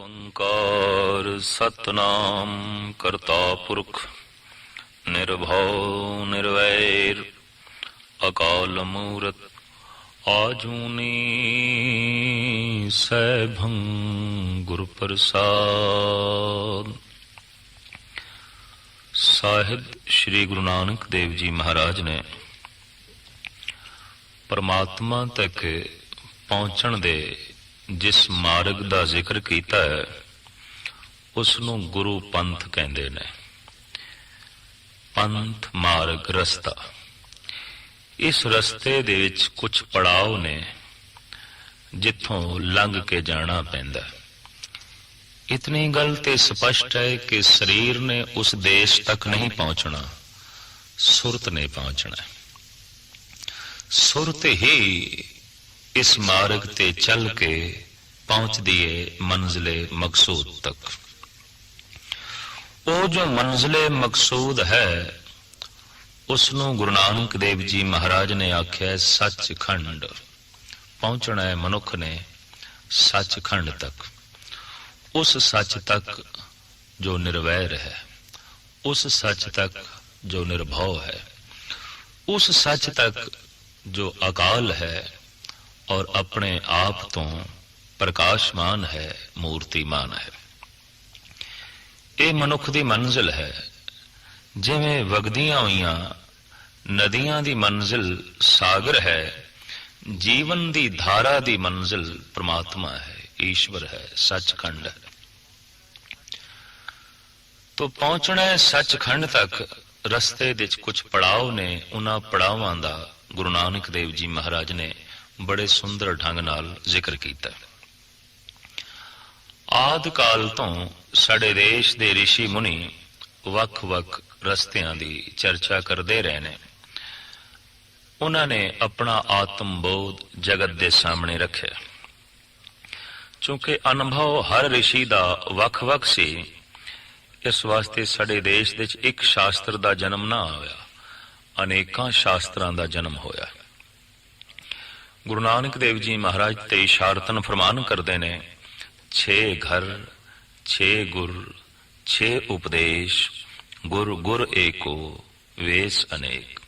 ਓੰਕਾਰ ਸਤਨਾਮ ਕਰਤਾ ਪੁਰਖ ਨਿਰਭਉ ਨਿਰਵੈਰ ਅਕਾਲ ਮੂਰਤ ਆਜੂਨੀ ਸੈਭੰ ਗੁਰ ਪ੍ਰਸਾਦ। ਸਾਹਿਬ ਸ਼੍ਰੀ ਗੁਰੂ ਨਾਨਕ ਦੇਵ ਜੀ ਮਹਾਰਾਜ ਨੇ ਪਰਮਾਤਮਾ ਤੱਕ ਪਹੁੰਚਣ ਦੇ ਜਿਸ ਮਾਰਗ ਦਾ ਜ਼ਿਕਰ ਕੀਤਾ ਹੈ ਉਸ ਨੂੰ ਗੁਰੂ ਪੰਥ ਕਹਿੰਦੇ ਨੇ। ਪੰਥ ਮਾਰਗ, ਰਸਤਾ। ਇਸ ਰਸਤੇ ਦੇ ਵਿੱਚ ਕੁਝ ਪੜਾਅ ਨੇ ਜਿੱਥੋਂ ਲੰਘ ਕੇ ਜਾਣਾ ਪੈਂਦਾ। ਇਤਨੀ ਗੱਲ ਤੇ ਸਪਸ਼ਟ ਹੈ ਕਿ ਸਰੀਰ ਨੇ ਉਸ ਦੇਸ਼ ਤੱਕ ਨਹੀਂ ਪਹੁੰਚਣਾ, ਸੁਰਤ ਨੇ ਪਹੁੰਚਣਾ। ਸੁਰਤ ਹੀ ਇਸ ਮਾਰਗ ਤੇ ਚੱਲ ਕੇ ਪਹੁੰਚਦੀ ਏ ਮੰਜ਼ਿਲੇ ਮਕਸੂਦ ਤੱਕ। ਉਹ ਜੋ ਮੰਜ਼ਿਲੇ ਮਕਸੂਦ ਹੈ ਉਸ ਨੂੰ ਗੁਰੂ ਨਾਨਕ ਦੇਵ ਜੀ ਮਹਾਰਾਜ ਨੇ ਆਖਿਆ ਸੱਚਖੰਡ। ਪਹੁੰਚਣਾ ਹੈ ਮਨੁੱਖ ਨੇ ਸੱਚਖੰਡ ਤੱਕ, ਉਸ ਸੱਚ ਤੱਕ ਜੋ ਨਿਰਵੈਰ ਹੈ, ਉਸ ਸੱਚ ਤੱਕ ਜੋ ਨਿਰਭਉ ਹੈ, ਉਸ ਸੱਚ ਤੱਕ ਜੋ ਅਕਾਲ ਹੈ ਔਰ ਆਪਣੇ ਆਪ ਤੋਂ ਪ੍ਰਕਾਸ਼ਮਾਨ ਹੈ, ਮੂਰਤੀਮਾਨ ਹੈ। ਇਹ ਮਨੁੱਖ ਦੀ ਮੰਜ਼ਿਲ ਹੈ। ਜਿਵੇਂ ਵਗਦੀਆਂ ਹੋਈਆਂ ਨਦੀਆਂ ਦੀ ਮੰਜ਼ਿਲ ਸਾਗਰ ਹੈ, ਜੀਵਨ ਦੀ ਧਾਰਾ ਦੀ ਮੰਜ਼ਿਲ ਪ੍ਰਮਾਤਮਾ ਹੈ, ਈਸ਼ਵਰ ਹੈ, ਸੱਚਖੰਡ ਹੈ। ਤੋ ਪਹੁੰਚਣਾ ਹੈ ਸੱਚਖੰਡ ਤੱਕ। ਰਸਤੇ ਵਿੱਚ ਕੁਝ ਪੜਾਅ ਨੇ। ਉਹਨਾਂ ਪੜਾਵਾਂ ਦਾ ਗੁਰੂ ਨਾਨਕ ਦੇਵ ਜੀ ਮਹਾਰਾਜ ਨੇ ਬੜੇ ਸੁੰਦਰ ਢੰਗ ਨਾਲ ਜ਼ਿਕਰ ਕੀਤਾ। ਆਦਿ ਕਾਲ ਤੋਂ ਸਾਡੇ ਦੇਸ਼ ਦੇ ਰਿਸ਼ੀ ਮੁਨੀ ਵੱਖ-ਵੱਖ ਰਸਤਿਆਂ ਦੀ ਚਰਚਾ ਕਰਦੇ ਰਹੇ ਨੇ। ਉਹਨਾਂ ਨੇ ਆਪਣਾ ਆਤਮ ਬੋਧ ਜਗਤ ਦੇ ਸਾਹਮਣੇ ਰੱਖਿਆ। ਚੂੰਕਿ ਅਨੁਭਵ ਹਰ ਰਿਸ਼ੀ ਦਾ ਵੱਖ-ਵੱਖ ਸੀ, ਇਸ ਵਾਸਤੇ ਸਾਡੇ ਦੇਸ਼ ਵਿੱਚ ਇੱਕ ਸ਼ਾਸਤਰ ਦਾ ਜਨਮ ਨਾ ਹੋਇਆ, ਅਨੇਕਾਂ ਸ਼ਾਸਤਰਾਂ ਦਾ ਜਨਮ ਹੋਇਆ। ਗੁਰੂ ਨਾਨਕ ਦੇਵ ਜੀ ਮਹਾਰਾਜ ਤੇ ਇਸ਼ਾਰਤਨ ਫਰਮਾਨ ਕਰਦੇ ਨੇ, 6 ਘਰ 6 ਗੁਰ 6 ਉਪਦੇਸ਼, ਗੁਰ ਗੁਰ ਏਕੋ ਵੇਸ ਅਨੇਕ।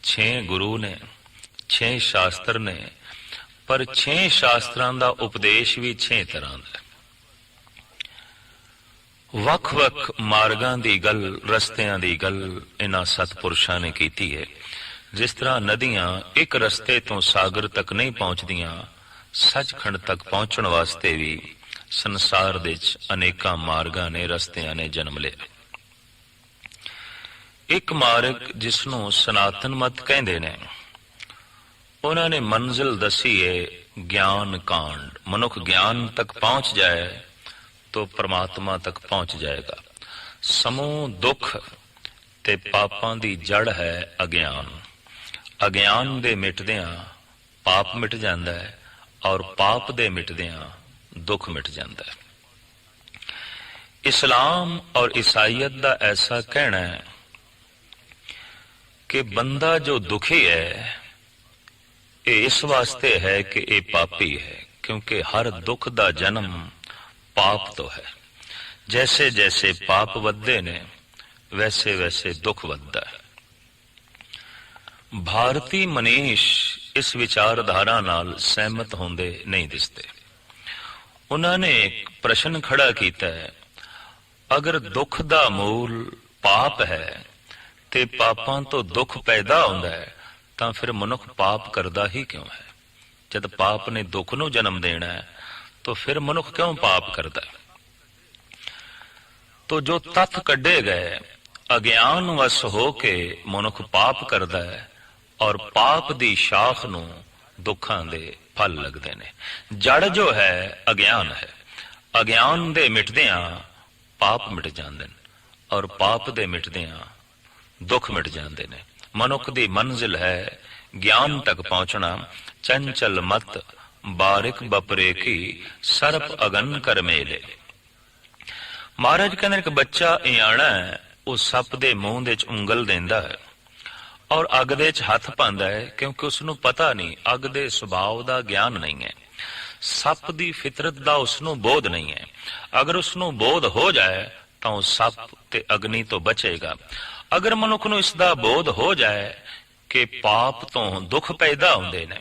6 ਗੁਰੂ ਨੇ, 6 ਸ਼ਾਸਤਰ ਨੇ, ਪਰ 6 ਸ਼ਾਸਤਰਾਂ ਦਾ ਉਪਦੇਸ਼ ਵੀ 6 ਤਰ੍ਹਾਂ ਦਾ। ਵੱਖ-ਵੱਖ ਮਾਰਗਾਂ ਦੀ ਗੱਲ, ਰਸਤਿਆਂ ਦੀ ਗੱਲ ਇਹਨਾਂ ਸਤਪੁਰਸ਼ਾਂ ਨੇ ਕੀਤੀ ਹੈ। ਜਿਸ ਤਰ੍ਹਾਂ ਨਦੀਆਂ ਇੱਕ ਰਸਤੇ ਤੋਂ ਸਾਗਰ ਤੱਕ ਨਹੀਂ ਪਹੁੰਚਦੀਆਂ, ਸੱਚਖੰਡ ਤੱਕ ਪਹੁੰਚਣ ਵਾਸਤੇ ਵੀ ਸੰਸਾਰ ਵਿੱਚ ਅਨੇਕਾਂ ਮਾਰਗਾਂ ਨੇ, ਰਸਤਿਆਂ ਨੇ ਜਨਮ ਲਿਆ। ਇੱਕ ਮਾਰਗ ਜਿਸ ਨੂੰ ਸਨਾਤਨ ਮਤ ਕਹਿੰਦੇ ਨੇ, ਉਹਨਾਂ ਨੇ ਮੰਜ਼ਿਲ ਦੱਸੀ ਹੈ ਗਿਆਨ ਕਾਂਡ। ਮਨੁੱਖ ਗਿਆਨ ਤੱਕ ਪਹੁੰਚ ਜਾਏ ਤੋ ਪਰਮਾਤਮਾ ਤੱਕ ਪਹੁੰਚ ਜਾਏਗਾ। ਸਮੂਹ ਦੁੱਖ ਤੇ ਪਾਪਾਂ ਦੀ ਜੜ ਹੈ ਅਗਿਆਨ। ਅਗਿਆਨ ਦੇ ਮਿਟਦਿਆਂ ਪਾਪ ਮਿਟ ਜਾਂਦਾ ਹੈ ਔਰ ਪਾਪ ਦੇ ਮਿਟਦਿਆਂ ਦੁੱਖ ਮਿਟ ਜਾਂਦਾ ਹੈ। ਇਸਲਾਮ ਔਰ ਈਸਾਈਅਤ ਦਾ ਐਸਾ ਕਹਿਣਾ ਹੈ ਕਿ ਬੰਦਾ ਜੋ ਦੁਖੀ ਹੈ ਇਹ ਇਸ ਵਾਸਤੇ ਹੈ ਕਿ ਇਹ ਪਾਪੀ ਹੈ, ਕਿਉਂਕਿ ਹਰ ਦੁੱਖ ਦਾ ਜਨਮ ਪਾਪ ਤੋਂ ਹੈ। ਜੈਸੇ ਜੈਸੇ ਪਾਪ ਵੱਧਦੇ ਨੇ ਵੈਸੇ ਵੈਸੇ ਦੁੱਖ ਵੱਧਦਾ ਹੈ। ਭਾਰਤੀ ਮਨੀਸ਼ ਇਸ ਵਿਚਾਰਧਾਰਾ ਨਾਲ ਸਹਿਮਤ ਹੁੰਦੇ ਨਹੀਂ ਦਿਸਦੇ। ਉਹਨਾਂ ਨੇ ਇੱਕ ਪ੍ਰਸ਼ਨ ਖੜਾ ਕੀਤਾ ਹੈ, ਅਗਰ ਦੁੱਖ ਦਾ ਮੂਲ ਪਾਪ ਹੈ ਤੇ ਪਾਪਾਂ ਤੋਂ ਦੁੱਖ ਪੈਦਾ ਹੁੰਦਾ ਹੈ ਤਾਂ ਫਿਰ ਮਨੁੱਖ ਪਾਪ ਕਰਦਾ ਹੀ ਕਿਉਂ ਹੈ? ਜਦ ਪਾਪ ਨੇ ਦੁੱਖ ਨੂੰ ਜਨਮ ਦੇਣਾ ਹੈ ਤਾਂ ਫਿਰ ਮਨੁੱਖ ਕਿਉਂ ਪਾਪ ਕਰਦਾ ਹੈ? ਤੋ ਜੋ ਤੱਥ ਕੱਢੇ ਗਏ, ਅਗਿਆਨ ਵਸ ਹੋ ਕੇ ਮਨੁੱਖ ਪਾਪ ਕਰਦਾ ਹੈ ਔਰ ਪਾਪ ਦੀ ਸ਼ਾਖ ਨੂੰ ਦੁੱਖਾਂ ਦੇ ਫਲ ਲੱਗਦੇ ਨੇ। ਜੜ ਜੋ ਹੈ ਅਗਿਆਨ ਹੈ। ਅਗਿਆਨ ਦੇ ਮਿਟਦਿਆਂ ਪਾਪ ਮਿਟ ਜਾਂਦੇ ਨੇ ਔਰ ਪਾਪ ਦੇ ਮਿਟਦਿਆਂ ਦੁੱਖ ਮਿਟ ਜਾਂਦੇ ਨੇ। ਮਨੁੱਖ ਦੀ ਮੰਜ਼ਿਲ ਹੈ ਗਿਆਨ ਤੱਕ ਪਹੁੰਚਣਾ। ਚੰਚਲ ਮਤ ਬਾਰਿਕ ਬਪਰੇ ਕੀ ਸਰਪ ਅਗਨ ਕਰ ਮੇਲੇ। ਮਹਾਰਾਜ ਕਹਿੰਦੇ ਇੱਕ ਬੱਚਾ ਇਆਣਾ ਹੈ, ਉਹ ਸੱਪ ਦੇ ਮੂੰਹ ਦੇ ਵਿੱਚ ਉਂਗਲ ਦਿੰਦਾ ਹੈ ਔਰ ਅੱਗ ਦੇ ਵਿੱਚ ਹੱਥ ਪਾਉਂਦਾ ਹੈ, ਕਿਉਂਕਿ ਉਸ ਨੂੰ ਪਤਾ ਨਹੀਂ, ਅੱਗ ਦੇ ਸੁਭਾਅ ਦਾ ਗਿਆਨ ਨਹੀਂ ਹੈ। ਸੱਪ ਦੀ ਫਿਤਰਤ ਦਾ ਉਸ ਨੂੰ ਬੋਧ ਨਹੀਂ ਹੈ। ਅਗਰ ਉਸ ਨੂੰ ਬੋਧ ਹੋ ਜਾਏ ਤਾਂ ਉਹ ਸੱਪ ਤੇ ਅਗਨੀ ਤੋਂ ਬਚੇਗਾ। ਅਗਰ ਮਨੁੱਖ ਨੂੰ ਇਸ ਦਾ ਬੋਧ ਹੋ ਜਾਏ ਕਿ ਪਾਪ ਤੋਂ ਦੁੱਖ ਪੈਦਾ ਹੁੰਦੇ ਨੇ,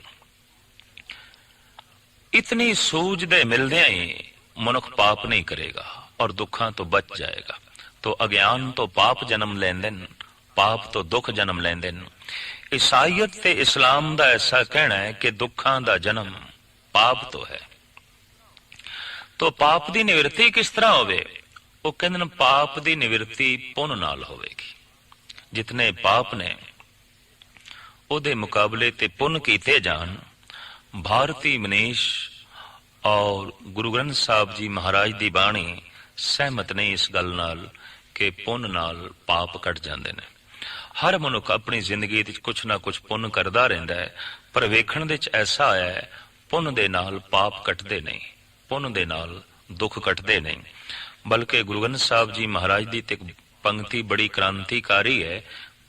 ਇਤਨੀ ਸੂਝ ਦੇ ਮਿਲਦਿਆਂ ਹੀ ਮਨੁੱਖ ਪਾਪ ਨਹੀਂ ਕਰੇਗਾ ਔਰ ਦੁੱਖਾਂ ਤੋਂ ਬਚ ਜਾਏਗਾ। ਤੋ ਅਗਿਆਨ ਤੋਂ ਪਾਪ ਜਨਮ ਲੈਂਦੇ ਨੇ, ਪਾਪ ਤੋਂ ਦੁੱਖ ਜਨਮ ਲੈਂਦੇ ਨੇ। ਈਸਾਈਅਤ ਤੇ ਇਸਲਾਮ ਦਾ ਐਸਾ ਕਹਿਣਾ ਹੈ ਕਿ ਦੁੱਖਾਂ ਦਾ ਜਨਮ ਪਾਪ ਤੋਂ ਹੈ। ਤੋ ਪਾਪ ਦੀ ਨਿਵਰਤੀ ਕਿਸ ਤਰ੍ਹਾਂ ਹੋਵੇ? ਉਹ ਕਹਿੰਦੇ ਨੇ ਪਾਪ ਦੀ ਨਿਵਰਤੀ ਪੁੰਨ ਨਾਲ ਹੋਵੇਗੀ। ਜਿਤਨੇ ਪਾਪ ਨੇ ਉਹਦੇ ਮੁਕਾਬਲੇ ਤੇ ਪੁੰਨ ਕੀਤੇ ਜਾਣ। ਭਾਰਤੀ ਮਨੀਸ਼ ਔਰ ਗੁਰੂ ਗ੍ਰੰਥ ਸਾਹਿਬ ਜੀ ਮਹਾਰਾਜ ਦੀ ਬਾਣੀ ਸਹਿਮਤ ਨਹੀਂ ਇਸ ਗੱਲ ਨਾਲ ਕਿ ਪੁੰਨ ਨਾਲ ਪਾਪ ਕੱਟ ਜਾਂਦੇ ਨੇ। ਹਰ ਮਨੁੱਖ ਆਪਣੀ ਜ਼ਿੰਦਗੀ ਵਿੱਚ ਕੁਛ ਨਾ ਕੁਛ ਪੁੰਨ ਕਰਦਾ ਰਹਿੰਦਾ ਹੈ, ਪਰ ਵੇਖਣ ਦੇ ਵਿੱਚ ਐਸਾ ਆਇਆ ਹੈ ਪੁੰਨ ਦੇ ਨਾਲ ਪਾਪ ਕੱਟਦੇ ਨਹੀਂ, ਪੁੰਨ ਦੇ ਨਾਲ ਦੁੱਖ ਕੱਟਦੇ ਨਹੀਂ। ਬਲਕਿ ਗੁਰੂ ਗ੍ਰੰਥ ਸਾਹਿਬ ਜੀ ਮਹਾਰਾਜ ਦੀ ਤੇ ਪੰਕਤੀ ਬੜੀ ਕ੍ਰਾਂਤੀਕਾਰੀ ਹੈ।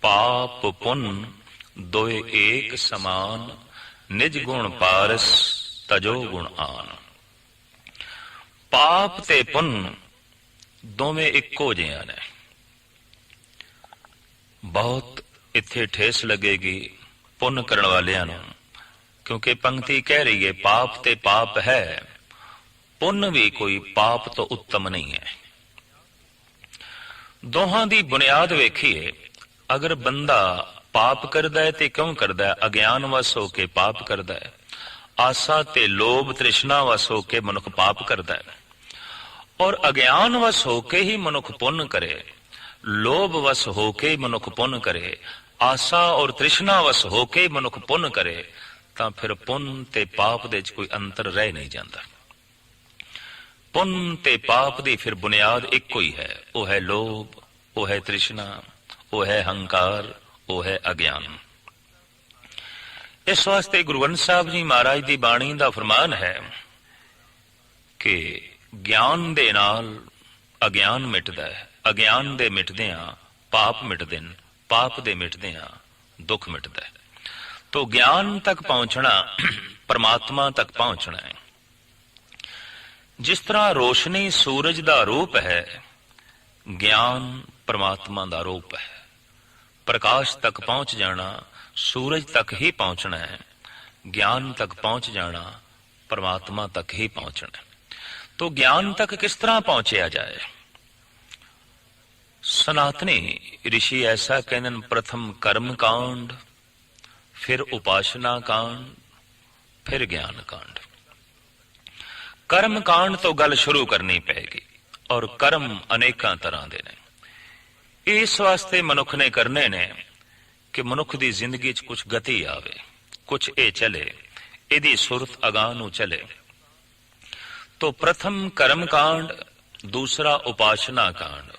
ਪਾਪ ਪੁੰਨ ਦੋਏ ਏਕ ਸਮਾਨ, ਨਿਜ ਗੁਣ ਪਾਰਸ ਤਜੋ ਗੁਣ ਆਨ। ਪਾਪ ਤੇ ਪੁੰਨ ਦੋਵੇਂ ਇੱਕੋ ਜਿਹਾ ਨੇ। ਬਹੁਤ ਇੱਥੇ ਠੇਸ ਲੱਗੇਗੀ ਪੁੰਨ ਕਰਨ ਵਾਲਿਆਂ ਨੂੰ, ਕਿਉਂਕਿ ਪੰਕਤੀ ਕਹਿ ਰਹੀ ਹੈ ਪਾਪ ਤੇ ਪਾਪ ਹੈ, ਪੁੰਨ ਵੀ ਕੋਈ ਪਾਪ ਤੋਂ ਉੱਤਮ ਨਹੀਂ ਹੈ। ਦੋਹਾਂ ਦੀ ਬੁਨਿਆਦ ਵੇਖੀਏ। ਅਗਰ ਬੰਦਾ ਪਾਪ ਕਰਦਾ ਹੈ ਤੇ ਕਿਉਂ ਕਰਦਾ ਹੈ? ਅਗਿਆਨ ਵਸ ਹੋ ਕੇ ਪਾਪ ਕਰਦਾ ਹੈ। ਆਸਾ ਤੇ ਲੋਭ ਤ੍ਰਿਸ਼ਨਾ ਵਸ ਹੋ ਕੇ ਮਨੁੱਖ ਪਾਪ ਕਰਦਾ ਹੈ। ਔਰ ਅਗਿਆਨ ਵਸ ਹੋ ਕੇ ਹੀ ਮਨੁੱਖ ਪੁੰਨ ਕਰੇ, ਲੋਭ ਵਸ ਹੋ ਕੇ ਮਨੁੱਖ ਪੁੰਨ ਕਰੇ, ਆਸਾ ਔਰ ਤ੍ਰਿਸ਼ਨਾ ਵਸ ਹੋ ਕੇ ਮਨੁੱਖ ਪੁੰਨ ਕਰੇ, ਤਾਂ ਫਿਰ ਪੁੰਨ ਤੇ ਪਾਪ ਦੇ ਵਿੱਚ ਕੋਈ ਅੰਤਰ ਰਹਿ ਨਹੀਂ ਜਾਂਦਾ। ਪੁੰਨ ਤੇ ਪਾਪ ਦੀ ਫਿਰ ਬੁਨਿਆਦ ਇੱਕੋ ਹੀ ਹੈ। ਉਹ ਹੈ ਲੋਭ, ਉਹ ਹੈ ਤ੍ਰਿਸ਼ਨਾ, ਉਹ ਹੈ ਹੰਕਾਰ, ਉਹ ਹੈ ਅਗਿਆਨ। ਇਸ ਵਾਸਤੇ ਗੁਰੂ ਗ੍ਰੰਥ ਸਾਹਿਬ ਜੀ ਮਹਾਰਾਜ ਦੀ ਬਾਣੀ ਦਾ ਫਰਮਾਨ ਹੈ ਕਿ ਗਿਆਨ ਦੇ ਨਾਲ ਅਗਿਆਨ ਮਿਟਦਾ ਹੈ, ਅਗਿਆਨ ਦੇ ਮਿਟਦਿਆਂ ਪਾਪ ਮਿਟਦੇ ਨੇ, ਪਾਪ ਦੇ ਮਿਟਦਿਆਂ ਦੁੱਖ ਮਿਟਦਾ ਹੈ। ਤੋ ਗਿਆਨ ਤੱਕ ਪਹੁੰਚਣਾ ਪਰਮਾਤਮਾ ਤੱਕ ਪਹੁੰਚਣਾ ਹੈ। ਜਿਸ ਤਰ੍ਹਾਂ ਰੋਸ਼ਨੀ ਸੂਰਜ ਦਾ ਰੂਪ ਹੈ, ਗਿਆਨ ਪਰਮਾਤਮਾ ਦਾ ਰੂਪ ਹੈ। ਪ੍ਰਕਾਸ਼ ਤੱਕ ਪਹੁੰਚ ਜਾਣਾ ਸੂਰਜ ਤੱਕ ਹੀ ਪਹੁੰਚਣਾ ਹੈ, ਗਿਆਨ ਤੱਕ ਪਹੁੰਚ ਜਾਣਾ ਪਰਮਾਤਮਾ ਤੱਕ ਹੀ ਪਹੁੰਚਣਾ। ਤੋ ਗਿਆਨ ਤੱਕ ਕਿਸ ਤਰ੍ਹਾਂ ਪਹੁੰਚਿਆ ਜਾਏ? ਸਨਾਤਨੀ ऋषि ऐसा कहते हैं, प्रथम कर्म कांड, फिर उपासना कांड, फिर ज्ञान कांड। कर्म कांड तो गल शुरू करनी पेगी और कर्म अनेकां तरह दे ने। इस वास्ते मनुख ने करने ने कि मनुख दी जिंदगी च कुछ गति आवे, कुछ ए चले, इहदी सुरत अगां नूं चले। तो प्रथम कर्म कांड, दूसरा उपासना कांड।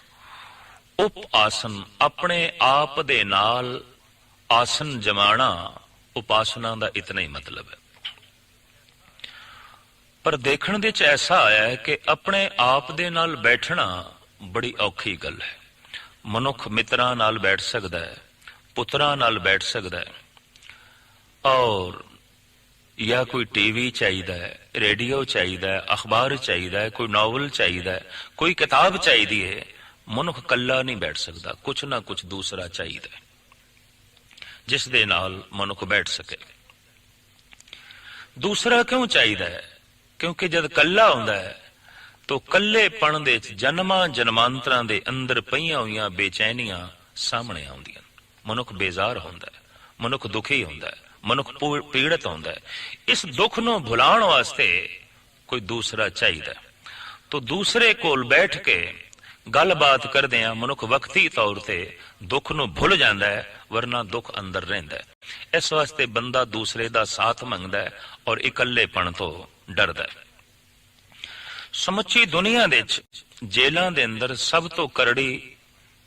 उप आसन, अपने आप दे नाल आसन जमाना उपासना का इतना ही मतलब है। पर देखण दे च ऐसा आया है कि अपने आप दे नाल बैठना बड़ी औखी गल है। मनुख मित्रां नाल बैठ सकता है, पुत्रां नाल बैठ सकता है, और या कोई टीवी चाहिए है, रेडियो चाहिए है, अखबार चाहिए है, कोई नॉवल चाहिए है, कोई किताब चाहिए है। मनुख कल्ला नहीं बैठ सकता, कुछ ना कुछ दूसरा चाहिए जिस दे नाल मनुख बैठ सके। दूसरा क्यों चाहिए है? क्योंकि जब कल्ला होंदा है तो कल्लेपण दे जन्मां जन्मांतरां दे अंदर पईयां होईयां बेचैनियां सामने आउंदियां। मनुख बेजार होंदा है, मनुख दुखी होंदा है, मनुख पीड़ित होंदा है। इस दुख नूं भुलाउण वास्ते कोई दूसरा चाहिए। तो दूसरे कोल बैठ के गलबात करदियां मनुख वक्ती तौर ते दुख नूं भुल जांदा है, वरना दुख अंदर रहिंदा है। इस वास्ते बंदा दूसरे दा साथ मंगदा है और इकल्लेपण तो डरदा है। समुची दुनिया दे जेलां दे अंदर सब तो करड़ी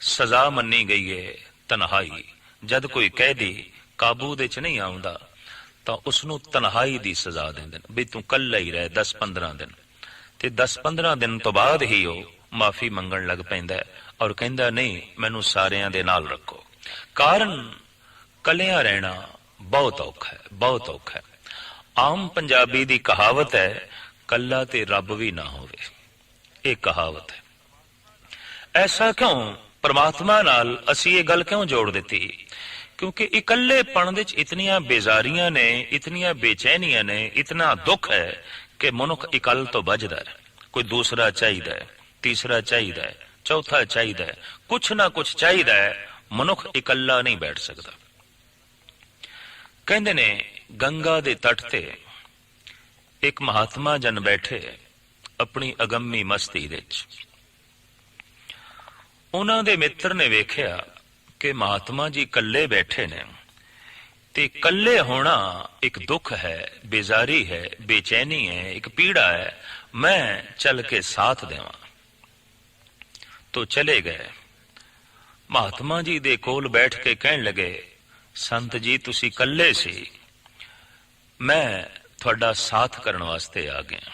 सजा मन्नी गई है तन्हाई। जद कोई कैदी काबू दे च नहीं आउंदा तां उसनूं तन्हाई दी सजा दिंदे ने, भी तूं कल्ला ही रह 10-15 दिन। ते 10-15 दिन तो बाद ही वो माफी मंगण लग पैंदा है और कहंदा नहीं मैनू सारियां दे नाल रखो। कारण कलियां रहना बहुत औखा है, बहुत औखा है। ਆਮ ਪੰਜਾਬੀ ਦੀ ਕਹਾਵਤ ਹੈ, ਕੱਲਾ ਤੇ ਰੱਬ ਵੀ ਨਾ ਹੋਵੇ। ਇਹ ਕਹਾਵਤ ਹੈ। ਐਸਾ ਕਿਉਂ? ਪਰਮਾਤਮਾ ਨਾਲ ਅਸੀਂ ਇਹ ਗੱਲ ਕਿਉਂ ਜੋੜ ਦਿੱਤੀ? ਕਿਉਂਕਿ ਇਕੱਲੇਪਣ ਵਿੱਚ ਇਤਨੀਆਂ ਬੇਜ਼ਾਰੀਆਂ ਨੇ, ਇਤਨੀਆਂ ਬੇਚੈਨੀਆਂ ਨੇ, ਇਤਨਾ ਦੁੱਖ ਹੈ ਕਿ ਮਨੁੱਖ ਇਕੱਲ ਤੋਂ ਵੱਜਦਾ ਹੈ। ਕੋਈ ਦੂਸਰਾ ਚਾਹੀਦਾ ਹੈ, ਤੀਸਰਾ ਚਾਹੀਦਾ ਹੈ, ਚੌਥਾ ਚਾਹੀਦਾ ਹੈ, ਕੁਛ ਨਾ ਕੁਛ ਚਾਹੀਦਾ ਹੈ। ਮਨੁੱਖ ਇਕੱਲਾ ਨਹੀਂ ਬੈਠ ਸਕਦਾ। ਕਹਿੰਦੇ ਨੇ ਗੰਗਾ ਦੇ ਤੱਟ ਤੇ ਇੱਕ ਮਹਾਤਮਾ ਜਨ ਬੈਠੇ ਆਪਣੀ ਅਗੰਮੀ ਮਸਤੀ ਵਿੱਚ। ਉਹਨਾਂ ਦੇ ਮਿੱਤਰ ਨੇ ਵੇਖਿਆ ਕਿ ਮਹਾਤਮਾ ਜੀ ਇਕੱਲੇ ਬੈਠੇ ਨੇ ਤੇ ਇਕੱਲੇ ਹੋਣਾ ਇੱਕ ਦੁੱਖ ਹੈ, ਬੇਜ਼ਾਰੀ ਹੈ, ਬੇਚੈਨੀ ਹੈ, ਇੱਕ ਪੀੜਾ ਹੈ। ਮੈਂ ਚੱਲ ਕੇ ਸਾਥ ਦੇਵਾਂ। ਤੋ ਚਲੇ ਗਏ। ਮਹਾਤਮਾ ਜੀ ਦੇ ਕੋਲ ਬੈਠ ਕੇ ਕਹਿਣ ਲੱਗੇ, ਸੰਤ ਜੀ ਤੁਸੀਂ ਇਕੱਲੇ ਸੀ, ਮੈਂ ਤੁਹਾਡਾ ਸਾਥ ਕਰਨ ਵਾਸਤੇ ਆ ਗਿਆ,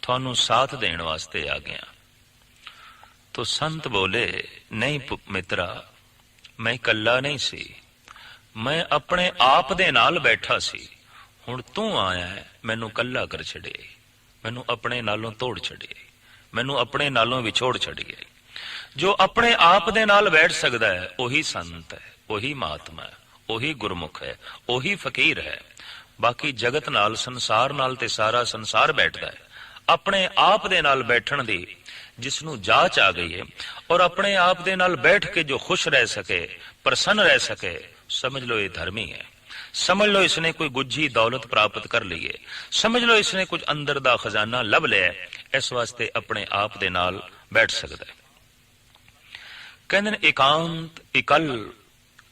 ਤੁਹਾਨੂੰ ਸਾਥ ਦੇਣ ਵਾਸਤੇ ਆ ਗਿਆ। ਤੋ ਸੰਤ ਬੋਲੇ, ਨਹੀਂ ਮਿੱਤਰਾ, ਮੈਂ ਇਕੱਲਾ ਨਹੀਂ ਸੀ, ਮੈਂ ਆਪਣੇ ਆਪ ਦੇ ਨਾਲ ਬੈਠਾ ਸੀ। ਹੁਣ ਤੂੰ ਆਇਆ ਹੈ, ਮੈਨੂੰ ਇਕੱਲਾ ਕਰ ਛੱਡੇ, ਮੈਨੂੰ ਆਪਣੇ ਨਾਲੋਂ ਤੋੜ ਛੱਡੇ, ਮੈਨੂੰ ਆਪਣੇ ਨਾਲੋਂ ਵਿਛੋੜ ਛੱਡੀਏ। ਜੋ ਆਪਣੇ ਆਪ ਦੇ ਨਾਲ ਬੈਠ ਸਕਦਾ ਹੈ ਉਹੀ ਸੰਤ ਹੈ, ਉਹੀ ਮਹਾਤਮਾ ਹੈ, ਉਹੀ ਗੁਰਮੁਖ ਹੈ, ਉਹੀ ਫਕੀਰ ਹੈ। ਬਾਕੀ ਜਗਤ ਨਾਲ, ਸੰਸਾਰ ਨਾਲ ਤੇ ਸਾਰਾ ਸੰਸਾਰ ਬੈਠਦਾ ਹੈ। ਆਪਣੇ ਆਪ ਦੇ ਨਾਲ ਬੈਠਣ ਦੀ ਜਿਸ ਨੂੰ ਜਾਚ ਆ ਗਈ ਹੈ, ਔਰ ਆਪਣੇ ਆਪ ਦੇ ਨਾਲ ਬੈਠ ਕੇ ਜੋ ਖੁਸ਼ ਰਹਿ ਸਕੇ, ਪ੍ਰਸੰਨ ਰਹਿ ਸਕੇ, ਸਮਝ ਲਓ ਇਹ ਧਰਮੀ ਹੈ। ਸਮਝ ਲਓ ਇਸਨੇ ਕੋਈ ਗੁੱਝੀ ਦੌਲਤ ਪ੍ਰਾਪਤ ਕਰ ਲਈ ਹੈ, ਸਮਝ ਲਓ ਇਸਨੇ ਕੁਝ ਅੰਦਰ ਦਾ ਖਜ਼ਾਨਾ ਲੱਭ ਲਿਆ। ਇਸ ਵਾਸਤੇ ਆਪਣੇ ਆਪ ਦੇ ਨਾਲ ਬੈਠ ਸਕਦਾ ਹੈ। ਕਹਿੰਦੇ ਨੇ ਇਕਾਂਤ ਇਕੱਲ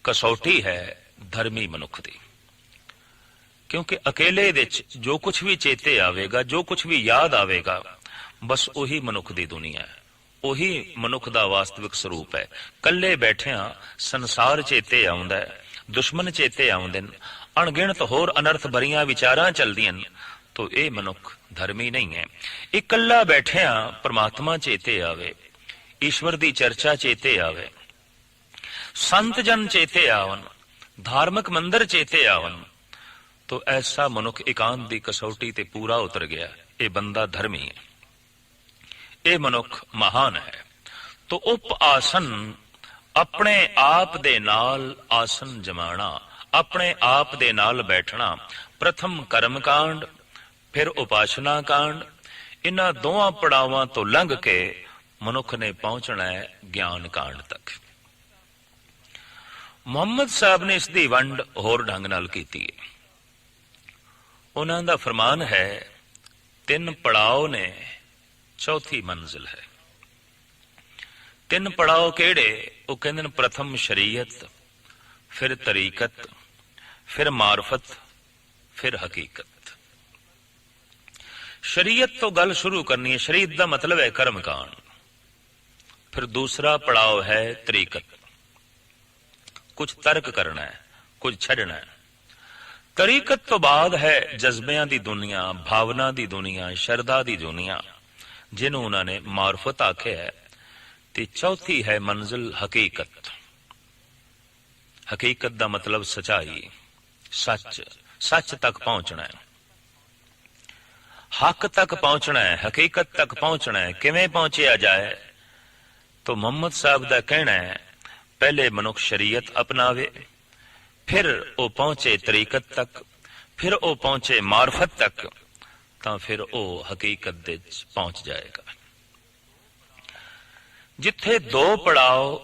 ਕਸੌਟੀ ਹੈ ਧਰਮੀ ਮਨੁੱਖ ਦੀ। ਕਿਉਂਕਿ ਅਕੇਲੇ ਵਿੱਚ ਜੋ ਕੁਝ ਵੀ ਚੇਤੇ ਆਵੇਗਾ, ਜੋ ਕੁਝ ਵੀ ਯਾਦ ਆਵੇਗਾ, ਬਸ ਉਹੀ ਮਨੁੱਖ ਦੀ ਦੁਨੀਆ ਹੈ, ਉਹੀ ਮਨੁੱਖ ਦਾ ਵਾਸਤਵਿਕ ਸਰੂਪ ਹੈ। ਕੱਲੇ ਬੈਠਿਆਂ ਸੰਸਾਰ ਚੇਤੇ ਆਉਂਦਾ ਹੈ, ਦੁਸ਼ਮਣ ਚੇਤੇ ਆਉਂਦੇ ਨੇ, ਅਣਗਿਣਤ ਹੋਰ ਅਨਰਥ ਭਰੀਆਂ ਵਿਚਾਰਾਂ ਚੱਲਦੀਆਂ ਨੇ। ਤੋ ਇਹ ਮਨੁੱਖ ਧਰਮੀ ਨਹੀਂ ਹੈ। ਇਕੱਲਾ ਬੈਠਿਆਂ ਪਰਮਾਤਮਾ ਚੇਤੇ ਆਵੇ, ਈਸ਼ਵਰ ਦੀ ਚਰਚਾ ਚੇਤੇ ਆਵੇ, ਸੰਤ ਜਨ ਚੇਤੇ ਆਵਨ, ਧਾਰਮਿਕ ਮੰਦਰ ਚੇਤੇ ਆਵਨ, ਤੋ ਐਸਾ ਮਨੁੱਖ ਇਕਾਂਤ ਦੀ ਕਸੌਟੀ ਤੇ ਪੂਰਾ ਉਤਰ ਗਿਆ। ਇਹ ਬੰਦਾ ਧਰਮੀ ਹੈ, ਇਹ ਮਨੁੱਖ ਮਹਾਨ ਹੈ। ਤੋ ਉਪ ਆਸਨ, ਆਪਣੇ ਆਪ ਦੇ ਨਾਲ ਆਸਨ ਜਮਾਣਾ, ਆਪਣੇ ਆਪ ਦੇ ਨਾਲ ਬੈਠਣਾ। ਪ੍ਰਥਮ ਕਰਮ ਕਾਂਡ, ਫਿਰ ਉਪਾਸਨਾ ਕਾਂਡ। ਇਹਨਾਂ ਦੋਹਾਂ ਪੜਾਵਾਂ ਤੋਂ ਲੰਘ ਕੇ ਮਨੁੱਖ ਨੇ ਪਹੁੰਚਣਾ ਹੈ ਗਿਆਨ ਕਾਂਡ ਤੱਕ। ਮੁਹੰਮਦ ਸਾਹਿਬ ਨੇ ਇਸ ਦੀ ਵੰਡ ਹੋਰ ਢੰਗ ਨਾਲ ਕੀਤੀ ਹੈ। ਉਹਨਾਂ ਦਾ ਫਰਮਾਨ ਹੈ, 3 ਪੜਾਅ ਨੇ, ਚੌਥੀ ਮੰਜ਼ਿਲ ਹੈ। 3 ਪੜਾਅ ਕਿਹੜੇ? ਉਹ ਕਹਿੰਦੇ ਨੇ ਪ੍ਰਥਮ ਸ਼ਰੀਅਤ, ਫਿਰ ਤਰੀਕਤ, ਫਿਰ ਮਾਰਫਤ, ਫਿਰ ਹਕੀਕਤ। ਸ਼ਰੀਅਤ ਤੋਂ ਗੱਲ ਸ਼ੁਰੂ ਕਰਨੀ ਹੈ। ਸ਼ਰੀਅਤ ਦਾ ਮਤਲਬ ਹੈ ਕਰਮ ਕਾਂਡ। ਫਿਰ ਦੂਸਰਾ ਪੜਾਅ ਹੈ ਤਰੀਕਤ, ਕੁਝ ਤਰਕ ਕਰਨਾ ਹੈ, ਕੁਝ ਛੱਡਣਾ ਹੈ। ਤਰੀਕਤ ਤੋਂ ਬਾਅਦ ਹੈ ਜਜ਼ਬਿਆਂ ਦੀ ਦੁਨੀਆ, ਭਾਵਨਾ ਦੀ ਦੁਨੀਆ, ਸ਼ਰਧਾ ਦੀ ਦੁਨੀਆ, ਜਿਹਨੂੰ ਉਹਨਾਂ ਨੇ ਮਾਰਫਤ ਆਖਿਆ ਹੈ। ਤੇ ਚੌਥੀ ਹੈ ਮੰਜ਼ਿਲ ਹਕੀਕਤ। ਹਕੀਕਤ ਦਾ ਮਤਲਬ ਸਚਾਈ, ਸੱਚ, ਸੱਚ ਤੱਕ ਪਹੁੰਚਣਾ ਹੈ, ਹੱਕ ਤੱਕ ਪਹੁੰਚਣਾ ਹੈ, ਹਕੀਕਤ ਤੱਕ ਪਹੁੰਚਣਾ ਹੈ। ਕਿਵੇਂ ਪਹੁੰਚਿਆ ਜਾਏ? तो मोहम्मद साहब का कहना है, पहले मनुख शरीयत अपनावे, फिर वो पहुंचे तरीकत तक, फिर वो पहुंचे मार्फत तक, तो फिर वो हकीकत दे पहुंच जाएगा। जिथे 2 पड़ाव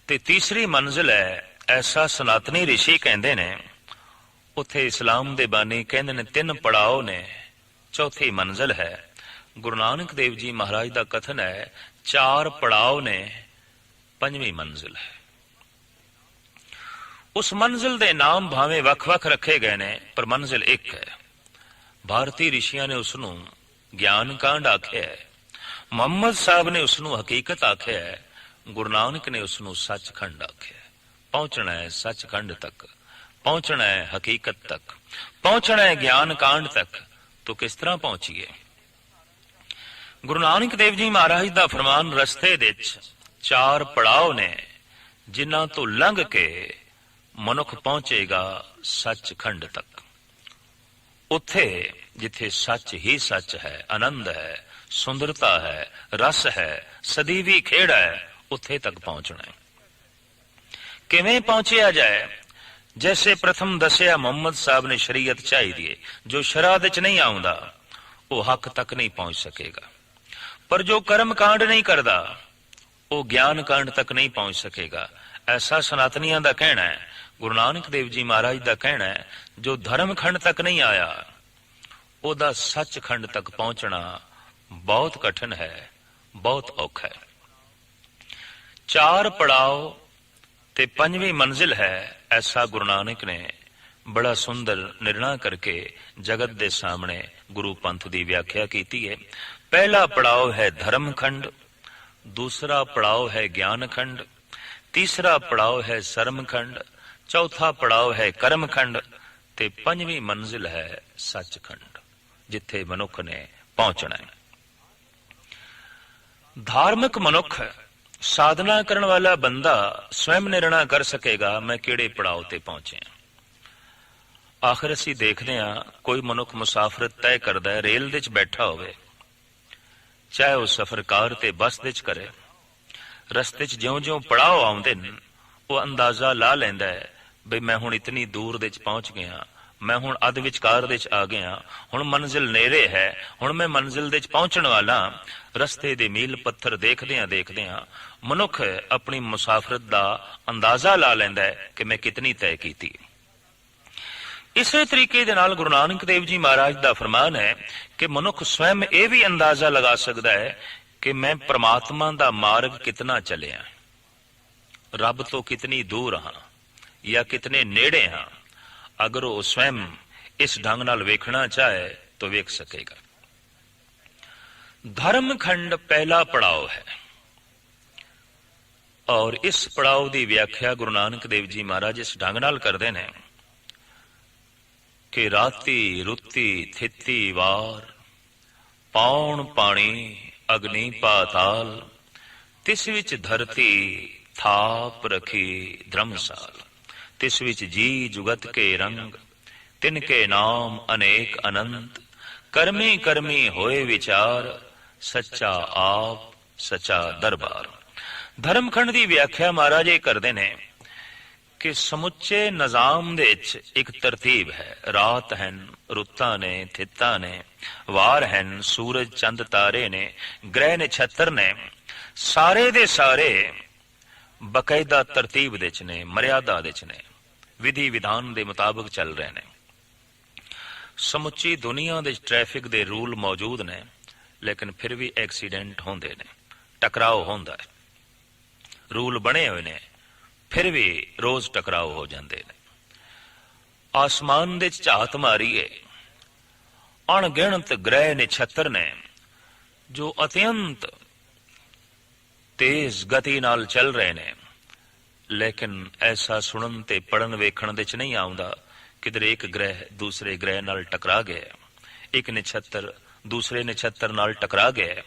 ते तीसरी मंजिल है, ऐसा सनातनी ऋषि कहते ने। उथे इस्लाम दे बानी कहते ने 3 पड़ाव ने, चौथी मंजिल है। गुरु नानक देव जी महाराज का कथन है 4 पड़ाव ने, 5वीं मंजिल है। उस मंजिल के नाम भावें वख-वख रखे गए ने, पर मंजिल एक है। भारतीय ऋषियों ने उसनू ज्ञान कांड आख्या है, मुहम्मद साहब ने उसनू हकीकत आख्या है, गुरु नानक ने उसनू सचखंड आख्या है। पहुंचना है सचखंड तक, पहुंचना है हकीकत तक, पहुंचना है ज्ञान कांड तक। तो किस तरह पहुंचिए? गुरु नानक देव जी महाराज का फरमान, रस्ते दे 4 पड़ाव ने, जिन्हां तो लंघ के मनुख पहुंचेगा सचखंड तक। ਉੱਥੇ ਜਿੱਥੇ ਸੱਚ ਹੀ ਸੱਚ ਹੈ, ਆਨੰਦ ਹੈ, ਸੁੰਦਰਤਾ ਹੈ, ਰਸ ਹੈ, ਸਦੀਵੀ ਖੇਡ ਹੈ, ਉੱਥੇ ਤੱਕ ਪਹੁੰਚਣਾ ਹੈ। ਕਿਵੇਂ ਪਹੁੰਚਿਆ ਜਾਏ? ਜੈਸੇ ਪ੍ਰਥਮ ਦੱਸਿਆ ਮੁਹੰਮਦ ਸਾਹਿਬ ਨੇ ਸ਼ਰੀਅਤ ਚਾਹੀਦੀ ਹੈ। ਜੋ ਸ਼ਰਾਅ ਵਿੱਚ ਨਹੀਂ ਆਉਂਦਾ ਉਹ ਹੱਕ ਤੱਕ ਨਹੀਂ ਪਹੁੰਚ ਸਕੇਗਾ, ਪਰ ਜੋ ਕਰਮ ਕਾਂਡ ਨਹੀਂ ਕਰਦਾ ਉਹ ਗਿਆਨ ਕਾਂਡ ਤੱਕ ਨਹੀਂ ਪਹੁੰਚ ਸਕੇਗਾ। ਐਸਾ ਸਨਾਤਨੀਆਂ ਦਾ ਕਹਿਣਾ ਹੈ, ਗੁਰੂ ਨਾਨਕ ਦੇਵ ਜੀ ਮਹਾਰਾਜ ਦਾ ਕਹਿਣਾ ਹੈ, ਜੋ ਧਰਮ ਖੰਡ ਤੱਕ ਨਹੀਂ ਆਇਆ ਉਹਦਾ ਸੱਚਖੰਡ ਤੱਕ ਪਹੁੰਚਣਾ ਬਹੁਤ ਕਠਿਨ ਹੈ, ਬਹੁਤ ਔਖਾ ਹੈ। 4 ਪੜਾਅ ਤੇ 5ਵੀਂ ਮੰਜ਼ਿਲ ਹੈ, ਐਸਾ ਗੁਰੂ ਨਾਨਕ ਨੇ ਬੜਾ ਸੁੰਦਰ ਨਿਰਣਾ ਕਰਕੇ ਜਗਤ ਦੇ ਸਾਹਮਣੇ ਗੁਰੂ ਪੰਥ ਦੀ ਵਿਆਖਿਆ ਕੀਤੀ ਹੈ। ਪਹਿਲਾ ਪੜਾਅ ਹੈ ਧਰਮ ਖੰਡ, ਦੂਸਰਾ ਪੜਾਅ ਹੈ ਗਿਆਨ ਖੰਡ, ਤੀਸਰਾ ਪੜਾਅ ਹੈ ਸਰਮ ਖੰਡ, ਚੌਥਾ ਪੜਾਅ ਹੈ ਕਰਮ ਖੰਡ ਤੇ 5ਵੀਂ ਮੰਜ਼ਿਲ ਹੈ ਸੱਚਖੰਡ, ਜਿੱਥੇ ਮਨੁੱਖ ਨੇ ਪਹੁੰਚਣਾ ਹੈ। ਧਾਰਮਿਕ ਮਨੁੱਖ, ਸਾਧਨਾ ਕਰਨ ਵਾਲਾ ਬੰਦਾ ਸਵੈਮ ਨਿਰਣਾ ਕਰ ਸਕੇਗਾ ਮੈਂ ਕਿਹੜੇ ਪੜਾਅ ਤੇ ਪਹੁੰਚਿਆ। ਆਖਰ ਅਸੀਂ ਦੇਖਦੇ ਹਾਂ ਕੋਈ ਮਨੁੱਖ ਮੁਸਾਫਰਤ ਤੈਅ ਕਰਦਾ ਹੈ, ਰੇਲ ਦੇ ਵਿੱਚ ਬੈਠਾ ਹੋਵੇ, ਚਾਹੇ ਉਹ ਸਫ਼ਰ ਕਾਰ ਤੇ ਬੱਸ ਦੇ ਵਿੱਚ ਕਰੇ, ਰਸਤੇ 'ਚ ਜਿਉਂ-ਜਿਉਂ ਪੜਾਅ ਆਉਂਦੇ ਨੇ ਉਹ ਅੰਦਾਜ਼ਾ ਲਾ ਲੈਂਦਾ ਹੈ ਬਈ ਮੈਂ ਹੁਣ ਇਤਨੀ ਦੂਰ ਦੇ 'ਚ ਪਹੁੰਚ ਗਿਆ, ਮੈਂ ਹੁਣ ਅੱਧ ਵਿਚਕਾਰ ਦੇ 'ਚ ਆ ਗਿਆ, ਹੁਣ ਮੰਜ਼ਿਲ ਨੇੜੇ ਹੈ, ਹੁਣ ਮੈਂ ਮੰਜ਼ਿਲ ਦੇ 'ਚ ਪਹੁੰਚਣ ਵਾਲਾ। ਰਸਤੇ ਦੇ ਮੀਲ ਪੱਥਰ ਦੇਖਦਿਆਂ ਮਨੁੱਖ ਆਪਣੀ ਮੁਸਾਫਰਤ ਦਾ ਅੰਦਾਜ਼ਾ ਲਾ ਲੈਂਦਾ ਹੈ ਕਿ ਮੈਂ ਕਿਤਨੀ ਤੈਅ ਕੀਤੀ। ਇਸੇ ਤਰੀਕੇ ਦੇ ਨਾਲ ਗੁਰੂ ਨਾਨਕ ਦੇਵ ਜੀ ਮਹਾਰਾਜ ਦਾ ਫਰਮਾਨ ਹੈ ਕਿ ਮਨੁੱਖ ਸਵੈਮ ਇਹ ਵੀ ਅੰਦਾਜ਼ਾ ਲਗਾ ਸਕਦਾ ਹੈ ਕਿ ਮੈਂ ਪ੍ਰਮਾਤਮਾ ਦਾ ਮਾਰਗ ਕਿਤਨਾ ਚੱਲਿਆ, ਰੱਬ ਤੋਂ ਕਿਤਨੀ ਦੂਰ ਹਾਂ ਜਾਂ ਕਿਤਨੇ ਨੇੜੇ ਹਾਂ। ਅਗਰ ਉਹ ਸਵੈਮ ਇਸ ਢੰਗ ਨਾਲ ਵੇਖਣਾ ਚਾਹੇ ਤਾਂ ਵੇਖ ਸਕੇਗਾ। ਧਰਮ ਖੰਡ ਪਹਿਲਾ ਪੜਾਅ ਹੈ ਔਰ ਇਸ ਪੜਾਅ ਦੀ ਵਿਆਖਿਆ ਗੁਰੂ ਨਾਨਕ ਦੇਵ ਜੀ ਮਹਾਰਾਜ ਇਸ ਢੰਗ ਨਾਲ ਕਰਦੇ ਨੇ ਕਿ ਰਾਤੀ ਰੁੱਤੀ ਥਿੱਤੀ ਵਾਰ, ਪੌਣ ਪਾਣੀ ਅਗਨੀ ਪਾਤਾਲ, ਤਿਸ ਵਿੱਚ ਧਰਤੀ ਥਾਪ ਰਖੀ ਧਰਮਸਾਲ, ਤਿਸ ਵਿੱਚ ਜੀ ਜੁਗਤ ਕੇ ਰੰਗ, ਤਿਨ ਕੇ ਨਾਮ ਅਨੇਕ ਅਨੰਤ, ਕਰਮੀ ਕਰਮੀ ਹੋਏ ਵਿਚਾਰ, ਸੱਚਾ ਆਪ ਸੱਚਾ ਦਰਬਾਰ। ਧਰਮਖੰਡ ਦੀ ਵਿਆਖਿਆ ਮਹਾਰਾਜ ਇਹ ਕਰਦੇ ਨੇ ਕਿ ਸਮੁੱਚੇ ਨਿਜ਼ਾਮ ਦੇ ਵਿੱਚ ਇੱਕ ਤਰਤੀਬ ਹੈ। ਰਾਤ ਹਨ, ਰੁੱਤਾਂ ਨੇ, ਥਿੱਤਾਂ ਨੇ, ਵਾਰ ਹਨ, ਸੂਰਜ ਚੰਦ ਤਾਰੇ ਨੇ, ਗ੍ਰਹਿ ਨਛੱਤਰ ਨੇ, ਸਾਰੇ ਦੇ ਸਾਰੇ ਬਕਾਇਦਾ ਤਰਤੀਬ ਦੇ 'ਚ ਨੇ, ਮਰਿਆਦਾ ਦੇ 'ਚ ਨੇ, ਵਿਧੀ ਵਿਧਾਨ ਦੇ ਮੁਤਾਬਕ ਚੱਲ ਰਹੇ ਨੇ। ਸਮੁੱਚੀ ਦੁਨੀਆ ਦੇ ਟ੍ਰੈਫਿਕ ਦੇ ਰੂਲ ਮੌਜੂਦ ਨੇ, ਲੇਕਿਨ ਫਿਰ ਵੀ ਐਕਸੀਡੈਂਟ ਹੁੰਦੇ ਨੇ, ਟਕਰਾਓ ਹੁੰਦਾ ਹੈ। ਰੂਲ ਬਣੇ ਹੋਏ ਨੇ, ਫਿਰ ਵੀ ਰੋਜ਼ ਟਕਰਾਓ ਹੋ ਜਾਂਦੇ ਨੇ। ਆਸਮਾਨ ਦੇ ਝਾਤ ਮਾਰੀਏ, ਅਣਗਿਣਤ ਗ੍ਰਹਿ ਨਛੱਤਰ ਨੇ ਜੋ ਅਤਿਅੰਤ ਤੇਜ਼ ਗਤੀ ਨਾਲ ਚੱਲ ਰਹੇ ਨੇ, ਲੇਕਿਨ ਐਸਾ ਸੁਣਨ ਤੇ ਪੜਨ ਵੇਖਣ ਦੇ 'ਚ ਨਹੀਂ ਆਉਂਦਾ ਕਿਧਰੇ ਇੱਕ ਗ੍ਰਹਿ ਦੂਸਰੇ ਗ੍ਰਹਿ ਨਾਲ ਟਕਰਾ ਗਿਆ, ਇੱਕ ਨਛੱਤਰ ਦੂਸਰੇ ਨਛੱਤਰ ਨਾਲ ਟਕਰਾ ਗਿਆ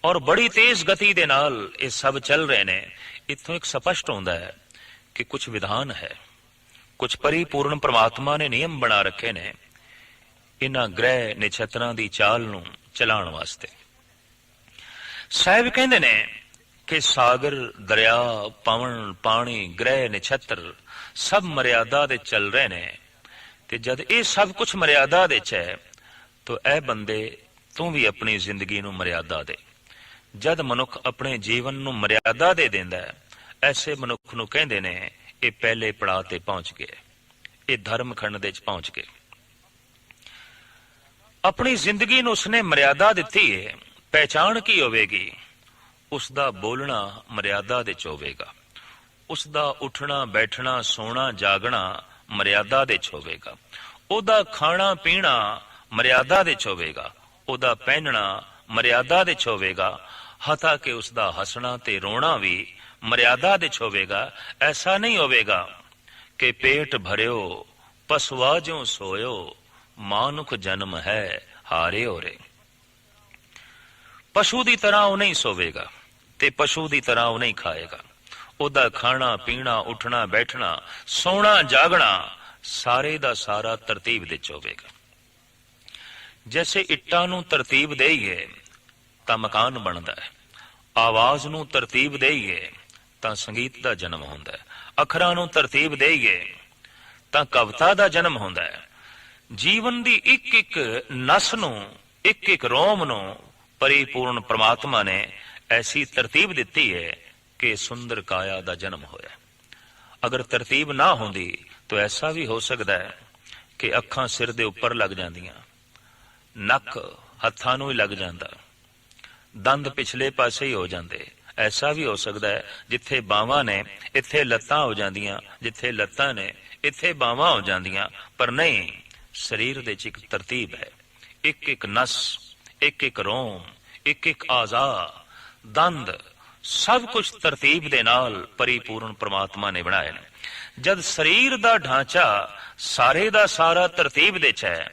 ਔਰ ਬੜੀ ਤੇਜ਼ ਗਤੀ ਦੇ ਨਾਲ ਇਹ ਸਭ ਚੱਲ ਰਹੇ ਨੇ। ਇੱਥੋਂ ਇੱਕ ਸਪਸ਼ਟ ਹੁੰਦਾ ਹੈ ਕਿ ਕੁਝ ਵਿਧਾਨ ਹੈ, ਕੁਝ ਪਰਿਪੂਰਨ ਪ੍ਰਮਾਤਮਾ ਨੇ ਨਿਯਮ ਬਣਾ ਰੱਖੇ ਨੇ ਇਹਨਾਂ ਗ੍ਰਹਿ ਨਛੱਤਰਾਂ ਦੀ ਚਾਲ ਨੂੰ ਚਲਾਉਣ ਵਾਸਤੇ। ਸਾਹਿਬ ਕਹਿੰਦੇ ਨੇ ਕਿ ਸਾਗਰ, ਦਰਿਆ, ਪਵਨ, ਪਾਣੀ, ਗ੍ਰਹਿ ਨਛੱਤਰ ਸਭ ਮਰਿਆਦਾ ਦੇ ਚੱਲ ਰਹੇ ਨੇ, ਤੇ ਜਦ ਇਹ ਸਭ ਕੁਝ ਮਰਿਆਦਾ ਦੇ 'ਚ ਹੈ ਤਾਂ ਇਹ ਬੰਦੇ ਤੂੰ ਵੀ ਆਪਣੀ ਜ਼ਿੰਦਗੀ ਨੂੰ ਮਰਿਆਦਾ ਦੇ। ਜਦ ਮਨੁੱਖ ਆਪਣੇ ਜੀਵਨ ਨੂੰ ਮਰਿਆਦਾ ਦੇ ਦਿੰਦਾ ਹੈ, ਐਸੇ ਮਨੁੱਖ ਨੂੰ ਕਹਿੰਦੇ ਨੇ ਇਹ ਪਹਿਲੇ ਪੜਾਅ ਤੇ ਪਹੁੰਚ ਗਏ, ਇਹ ਧਰਮ ਖੰਡ ਦੇ 'ਚ ਪਹੁੰਚ ਗਏ। ਆਪਣੀ ਜ਼ਿੰਦਗੀ ਨੂੰ ਉਸਨੇ ਮਰਿਆਦਾ ਦਿੱਤੀ ਹੈ। ਪਹਿਚਾਣ ਕੀ ਹੋਵੇਗੀ? ਉਸ ਦਾ ਬੋਲਣਾ ਮਰਿਆਦਾ ਦੇ 'ਚ ਹੋਵੇਗਾ, ਉਸ ਦਾ ਉੱਠਣਾ ਬੈਠਣਾ ਸੋਣਾ ਜਾਗਣਾ ਮਰਿਆਦਾ ਦੇ 'ਚ ਹੋਵੇਗਾ, ਉਹਦਾ ਖਾਣਾ ਪੀਣਾ ਮਰਿਆਦਾ ਦੇ 'ਚ ਹੋਵੇਗਾ, ਉਹਦਾ ਪਹਿਨਣਾ ਮਰਿਆਦਾ ਦੇ 'ਚ ਹੋਵੇਗਾ, ਹਤਾ ਕਿ ਉਸ ਦਾ ਹੱਸਣਾ ਤੇ ਰੋਣਾ ਵੀ ਮਰਿਆਦਾ ਦੇ 'ਚ ਹੋਵੇਗਾ। ਐਸਾ ਨਹੀਂ ਹੋਵੇਗਾ ਕਿ ਪੇਟ ਭਰਿਓ ਪਸਵਾ ਜਿਉ ਸੋਇਓ, ਮਾਨੁਖ ਜਨਮ ਹੈ ਹਾਰੇ ਹੋਰੇ। ਪਸ਼ੂ ਦੀ ਤਰ੍ਹਾਂ ਉਹ ਨਹੀਂ ਸੋਵੇਗਾ ਤੇ ਪਸ਼ੂ ਦੀ ਤਰ੍ਹਾਂ ਉਹ ਨਹੀਂ ਖਾਏਗਾ। ਉਹਦਾ ਖਾਣਾ ਪੀਣਾ ਉੱਠਣਾ ਬੈਠਣਾ ਸੌਣਾ ਜਾਗਣਾ ਸਾਰੇ ਦਾ ਸਾਰਾ ਤਰਤੀਬ ਦੇ 'ਚ ਹੋਵੇਗਾ। जैसे ਇੱਟਾਂ ਨੂੰ ਤਰਤੀਬ ਦੇਈਏ ਤਾਂ ਮਕਾਨ ਬਣਦਾ ਹੈ, ਆਵਾਜ਼ ਨੂੰ ਤਰਤੀਬ ਦੇਈਏ ਤਾਂ ਸੰਗੀਤ ਦਾ ਜਨਮ ਹੁੰਦਾ ਹੈ, ਅੱਖਰਾਂ ਨੂੰ ਤਰਤੀਬ ਦੇਈਏ ਤਾਂ ਕਵਿਤਾ ਦਾ ਜਨਮ ਹੁੰਦਾ ਹੈ। ਜੀਵਨ ਦੀ ਇੱਕ ਇੱਕ ਨਸ ਨੂੰ, ਇੱਕ ਇੱਕ ਰੋਮ ਨੂੰ परिपूर्ण परमात्मा ने ऐसी तरतीब दिती है कि सुंदर काया का जन्म होया। अगर तरतीब ना होंदी तो ऐसा भी हो सकता है कि अखां सिर दे उपर लग जांदियां, नक हत्थां नूं ही लग जांदा, दंद पिछले पासे ही हो जाते। ऐसा भी हो सकता है जिथे बावां ने इत्थे लत्तां हो जांदियां, जिथे लत्तां ने इत्थे बावां हो जांदियां, पर नहीं, शरीर दे च एक तरतीब है। एक एक नस, एक एक रोम, एक एक आजा, दंद, सब कुछ तरतीब दे नाल परिपूर्ण परमात्मा ने बनाए। जद शरीर दा ढांचा सारे दा सारा तरतीब दे च है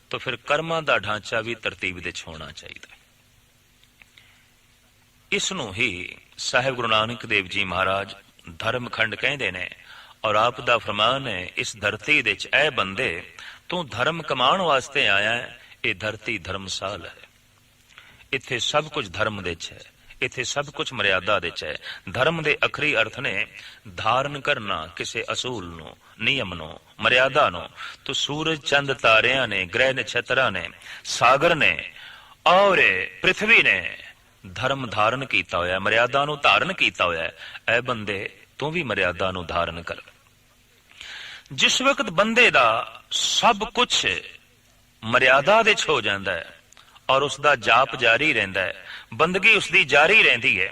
तो फिर कर्मां दा ढांचा भी तरतीब दे च होना चाहिए। इसनूं ही साहिब गुरु नानक देव जी महाराज धर्मखंड कहते ने, और आप दा फरमान है, इस धरती दे च ऐ बंदे तू धर्म कमाण वास्ते आया है, ये धरती धर्मसाल है। इत्थे सब कुछ धर्म दे च है, इत्थे सब कुछ मर्यादा दे च है। धर्म दे अखरी अर्थ ने धारण करना किसी असूल नो, नियम नो, मर्यादा नो। तो सूरज चंद तारियां ने, ग्रह नक्षत्रा ने, सागर ने और पृथ्वी ने धर्म धारण कीता होया, मर्यादा नु धारण कीता होया। ऐ बंदे तू भी मर्यादा नु धारण कर। जिस वक्त बंदे दा सब कुछ मर्यादा दे च हो जाता है और उसका जाप जारी रहिंदा है, बंदगी उसकी जारी रहिंदी है,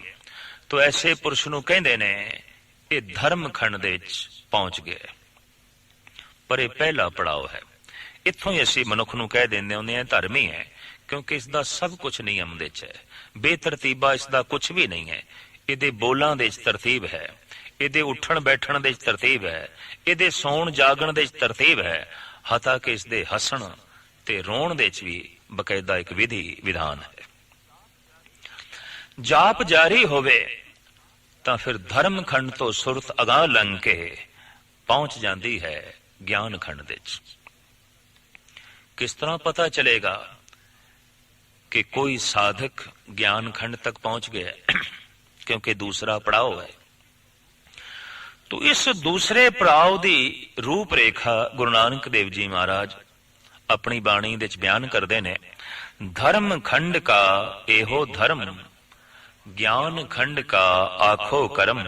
तो ऐसे पुरुष नूं कहंदे ने ये धर्म खंड दे च पहुंच गए। पर यह पहला पड़ाव है। इत्थों ही असीं मनुख नूं कह दिंदे हुंदे हां धर्मी है, क्योंकि इसका सब कुछ नियम दे च है। बेतरतीबा इसका कुछ भी नहीं है। इहदे बोलां दे च तरतीब है, इहदे उठण बैठण दे च तरतीब है, इहदे सौण जागण दे च तरतीब है, हता कि इसदे हसण ते रोण दे च भी बकायदा एक विधि विधान है। जाप जारी होवे तां फिर धर्म खंड तो सुरत अगां लंघ के पहुंच जाती है ज्ञान खंड दे च। किस तरह पता चलेगा कि कोई साधक ज्ञान खंड तक पहुंच गया? क्योंकि दूसरा पड़ाव है। तो इस दूसरे पड़ाव की रूपरेखा गुरु नानक देव जी महाराज अपनी बाणी दे बयान करते ने। धर्म खंड का एहो धर्म, ज्ञान खंड का आखो करम।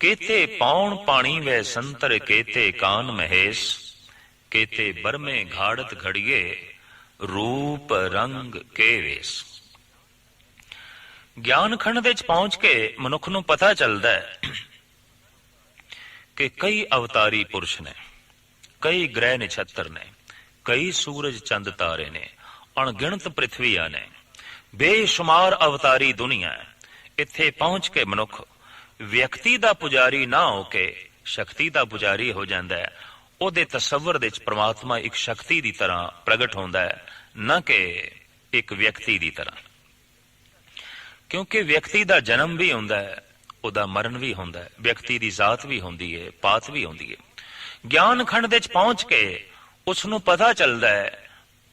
केते पौण पाणी वे संतर, केते कान महेश, केते बरमे घाड़त घड़िए, रूप रंग के वेश। ज्ञान खंड दे पहुंच के मनुख नूं पता चलता है कि कई अवतारी पुरुष ने, कई ग्रह नक्षत्र ने, कई सूरज चंद तारे ने, अणगिणत पृथ्वियां ने, बेशुमार अवतारी दुनिया है। इत्थे पहुंच के मनुख व्यक्ति दा पुजारी ना होके शक्ति दा पुजारी हो जाता है। उहदे तसव्वुर दे च परमात्मा एक शक्ति की तरह प्रगट होता है, न कि एक व्यक्ति की तरह। क्योंकि व्यक्ति का जन्म भी होता है, उहदा मरण भी होता है, व्यक्ति की जात भी होती है, पात भी होती है। ज्ञान खंड दे च पहुंच के उसनूं पता चलता है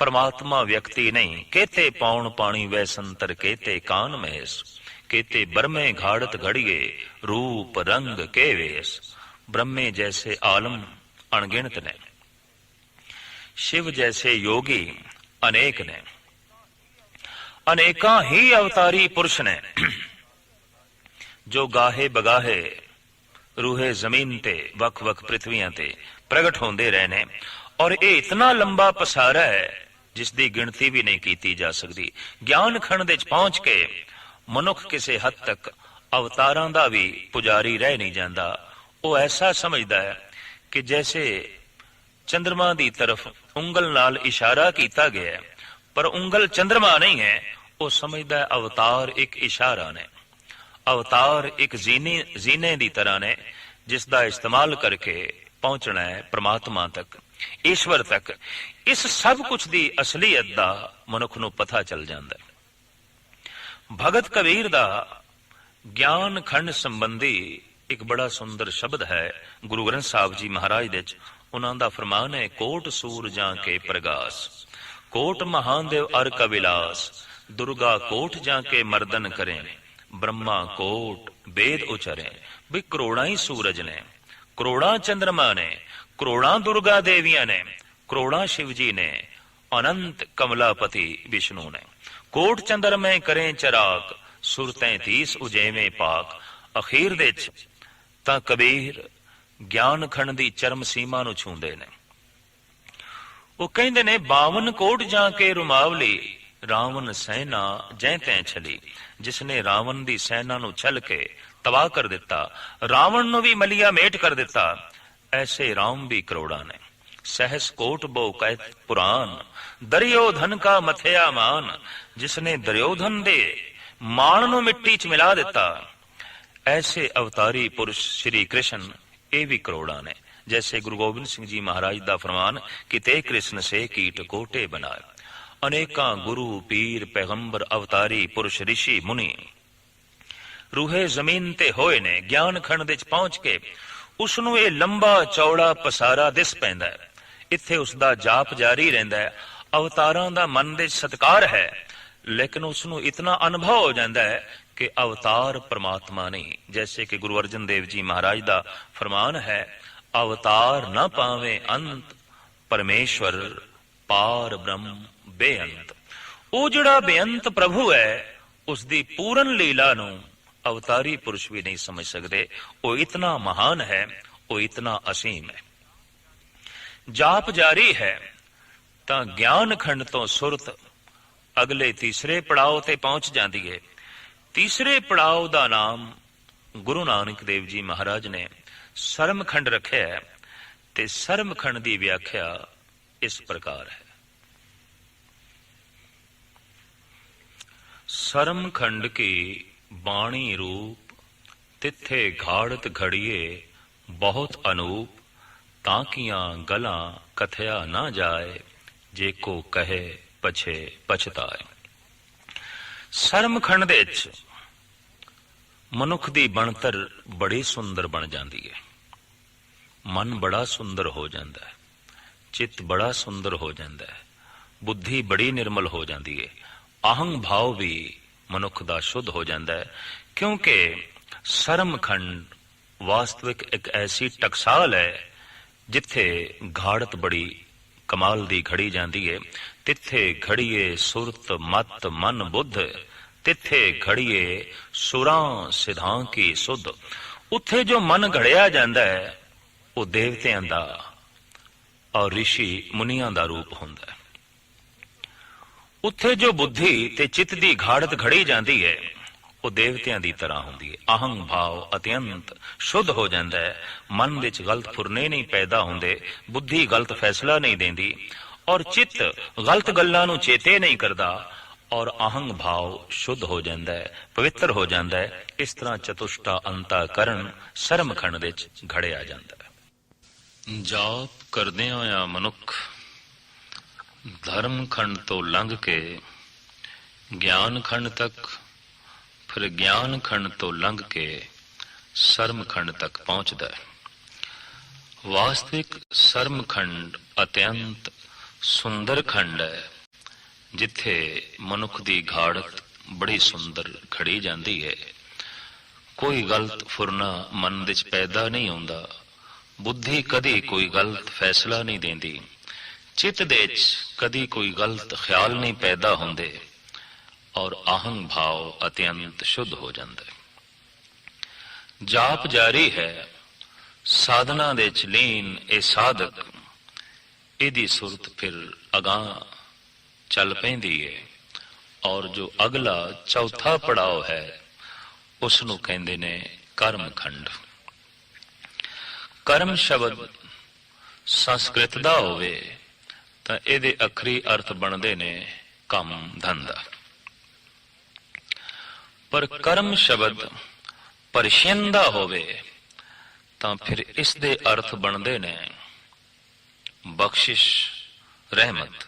परमात्मा व्यक्ति नहीं। केते पौण पाणी वै संतर, केते कान महेश, केते बरमे घाड़त घड़िए, रूप रंग के वेश। ब्रह्मे जैसे आलम अणगिणत ने, शिव जैसे योगी अनेक ने, अनेका ही अवतारी पुरुष ने जो गाहे बगाहे रूहे जमीन ते वख वख पृथ्वियां ते प्रगट होंदे रहे ने। और ये इतना लंबा पसारा है जिसकी गिनती भी नहीं की जा सकती। ज्ञान खंड दे पहुंच के मनुख किसी हद तक अवतारां दा भी पुजारी रह नहीं जाता। वो ऐसा समझदा है कि जैसे चंद्रमा की तरफ उंगल नाल इशारा किया गया है, पर उंगल चंद्रमा नहीं है। वो समझदा है अवतार एक इशारा ने, अवतार एक जीने की तरह ने, जिसका इस्तेमाल करके पहुंचना है परमात्मा तक, ईश्वर तक। इस सब कुछ की असलीयत का मनुख नूं पता चल जाता है। भगत कबीर का ज्ञान खंड संबंधी एक बड़ा सुंदर शब्द है गुरु ग्रंथ साहब जी महाराज दे। उन्हां दा फरमान है, कोट सूर जां के प्रगास, कोट महादेव अर कविलास, दुर्गा कोट जाके मर्दन करें, ब्रह्मा कोट वेद उचरे। भी करोड़ा ही सूरज ने, करोड़ा चंद्रमा ने, करोड़ा दुर्गा देवियां ने, करोड़ा शिव जी ने, अनंत कमलापति विष्णु ने। कोट चंद्र में करें चराग, सुर 33 उजेवें पाक। अखीर दे तां कबीर ज्ञान खंड दी चरम सीमा नूं छूंदे ने। ਉਹ ਕਹਿੰਦੇ ਨੇ 52 ਕੋਟ ਜਾਂ ਕੇ ਰੁਮਾਵਲੀ, ਰਾਵਣ ਸੈਨਾ ਜੈ ਤੈਂ ਛਲੀ। ਜਿਸਨੇ ਰਾਵਣ ਦੀ ਸੈਨਾ ਨੂੰ ਛਲ ਕੇ ਤਬਾਹ ਕਰ ਦਿੱਤਾ, ਰਾਵਣ ਨੂੰ ਵੀ ਮਲੀਆ ਮੇਟ ਕਰ ਦਿੱਤਾ, ਐਸੇ ਰਾਮ ਵੀ ਕਰੋੜਾਂ ਨੇ। सहस कोट बो कहत पुराण, दरियोधन का मथया मान। जिसने दुर्योधन दे मान ਨੂੰ ਮਿੱਟੀ 'ਚ ਮਿਲਾ ਦਿੱਤਾ, ऐसे अवतारी पुरुष श्री कृष्ण ये भी करोड़ा ने। जैसे गुरु गोबिंद सिंह जी महाराज का फरमान कि ते कृष्ण से कीट कोटे बनाए। अनेका गुरु पीर पैगंबर अवतारी पुरुष ऋषि मुनि रूहे जमीन ते होए ने। ज्ञान खंड दे पहुंच के उसनू ये लंबा चौड़ा पसारा दिस पैंदा है। इत्थे उसका जाप जारी रहिंदा है। अवतारां दा मन दे सत्कार है, लेकिन उसनू इतना अनुभव हो जाता है कि अवतार परमात्मा नहीं। जैसे कि गुरु अर्जन देव जी महाराज का फरमान है, अवतार न पावे अंत, परमेश्वर पार ब्रह्म बेअंत। वो जिहड़ा बेअंत प्रभु है, उसकी पूर्ण लीला नू अवतारी पुरुष भी नहीं समझ सकते। वो इतना महान है, वो इतना असीम है। जाप जारी है तां ज्ञान खंड तो सुरत अगले तीसरे पड़ाव ते पहुंच जाती है। तीसरे पड़ाव का नाम गुरु नानक देव जी महाराज ने सरमखंड रखे है। ते सरमखंड की व्याख्या इस प्रकार है। सरमखंड की बाणी रूप, तिथे घाड़त घड़िए बहुत अनूप। ताकियां गला कथया ना जाए, जे को कहे पछे पछताए। सरमखंड दे विच मनुख दी बनतर बड़ी सुंदर बन जाती है। मन बड़ा सुंदर हो जाता है, चित्त बड़ा सुंदर हो जाता है, बुद्धि बड़ी निर्मल हो जाती है, आहंग भाव भी मनुख दा शुद्ध हो जाता है। क्योंकि सरमखंड वास्तविक एक ऐसी टकसाल है जिथे घाड़त बड़ी कमाल दी घड़ी जाती है। तिथे घड़िए सुरत मत मन बुद्ध, तिथे घड़िए सुरां सिधां की सुध। उथे जो मन घड़िया जाता है वो देवतियां दा और ऋषि मुनियां दा रूप हुंदा है। उथे जो बुद्धि ते चित्त दी घाड़त घड़ी जाती है वो देवतियां दी तरह होंदी है। आहंग भाव अत्यंत शुद्ध हो जाता है। मन विच गलत फुरने नहीं पैदा होंदे, बुद्धि गलत फैसला नहीं देंदी और चित्त गलत गल्लां नूं चेते नहीं करदा और आहंग भाव शुद्ध हो जाता है, पवित्र हो जाता है। इस तरह चतुष्टा अंतःकरण सरमखंड विच घड़िया जाता है। जाप करदे होया मनुख धर्म खंड तो लंघ के ज्ञान खंड तक, फिर ज्ञान खंड तो लंघ के सरम खंड तक पहुंचता है। वास्तविक सरम खंड अत्यंत सुंदर खंड है, जिथे मनुख की घाड़त बड़ी सुंदर खड़ी जाती है। कोई गलत फुरना मन विच पैदा नहीं होंदा, बुद्धि कदी कोई गलत फैसला नहीं देंदी, चित्त दे कदी कोई गलत ख्याल नहीं पैदा होंदे और आहंग भाव अत्यंत शुद्ध हो जाता है। जाप जारी है, साधना दे लीन ए साधक इहदी सुरत फिर अगां चल पैंदी है और जो अगला चौथा पड़ाव है उसनूं कहंदे ने कर्म खंड। कर्म शब्द संस्कृत दा होवे तां इहदे अखरी अर्थ बनदे ने काम धंधा। पर कर्म शब्द परशियन दा होवे तां फिर इस दे अर्थ बनदे ने बख्शिश रहमत।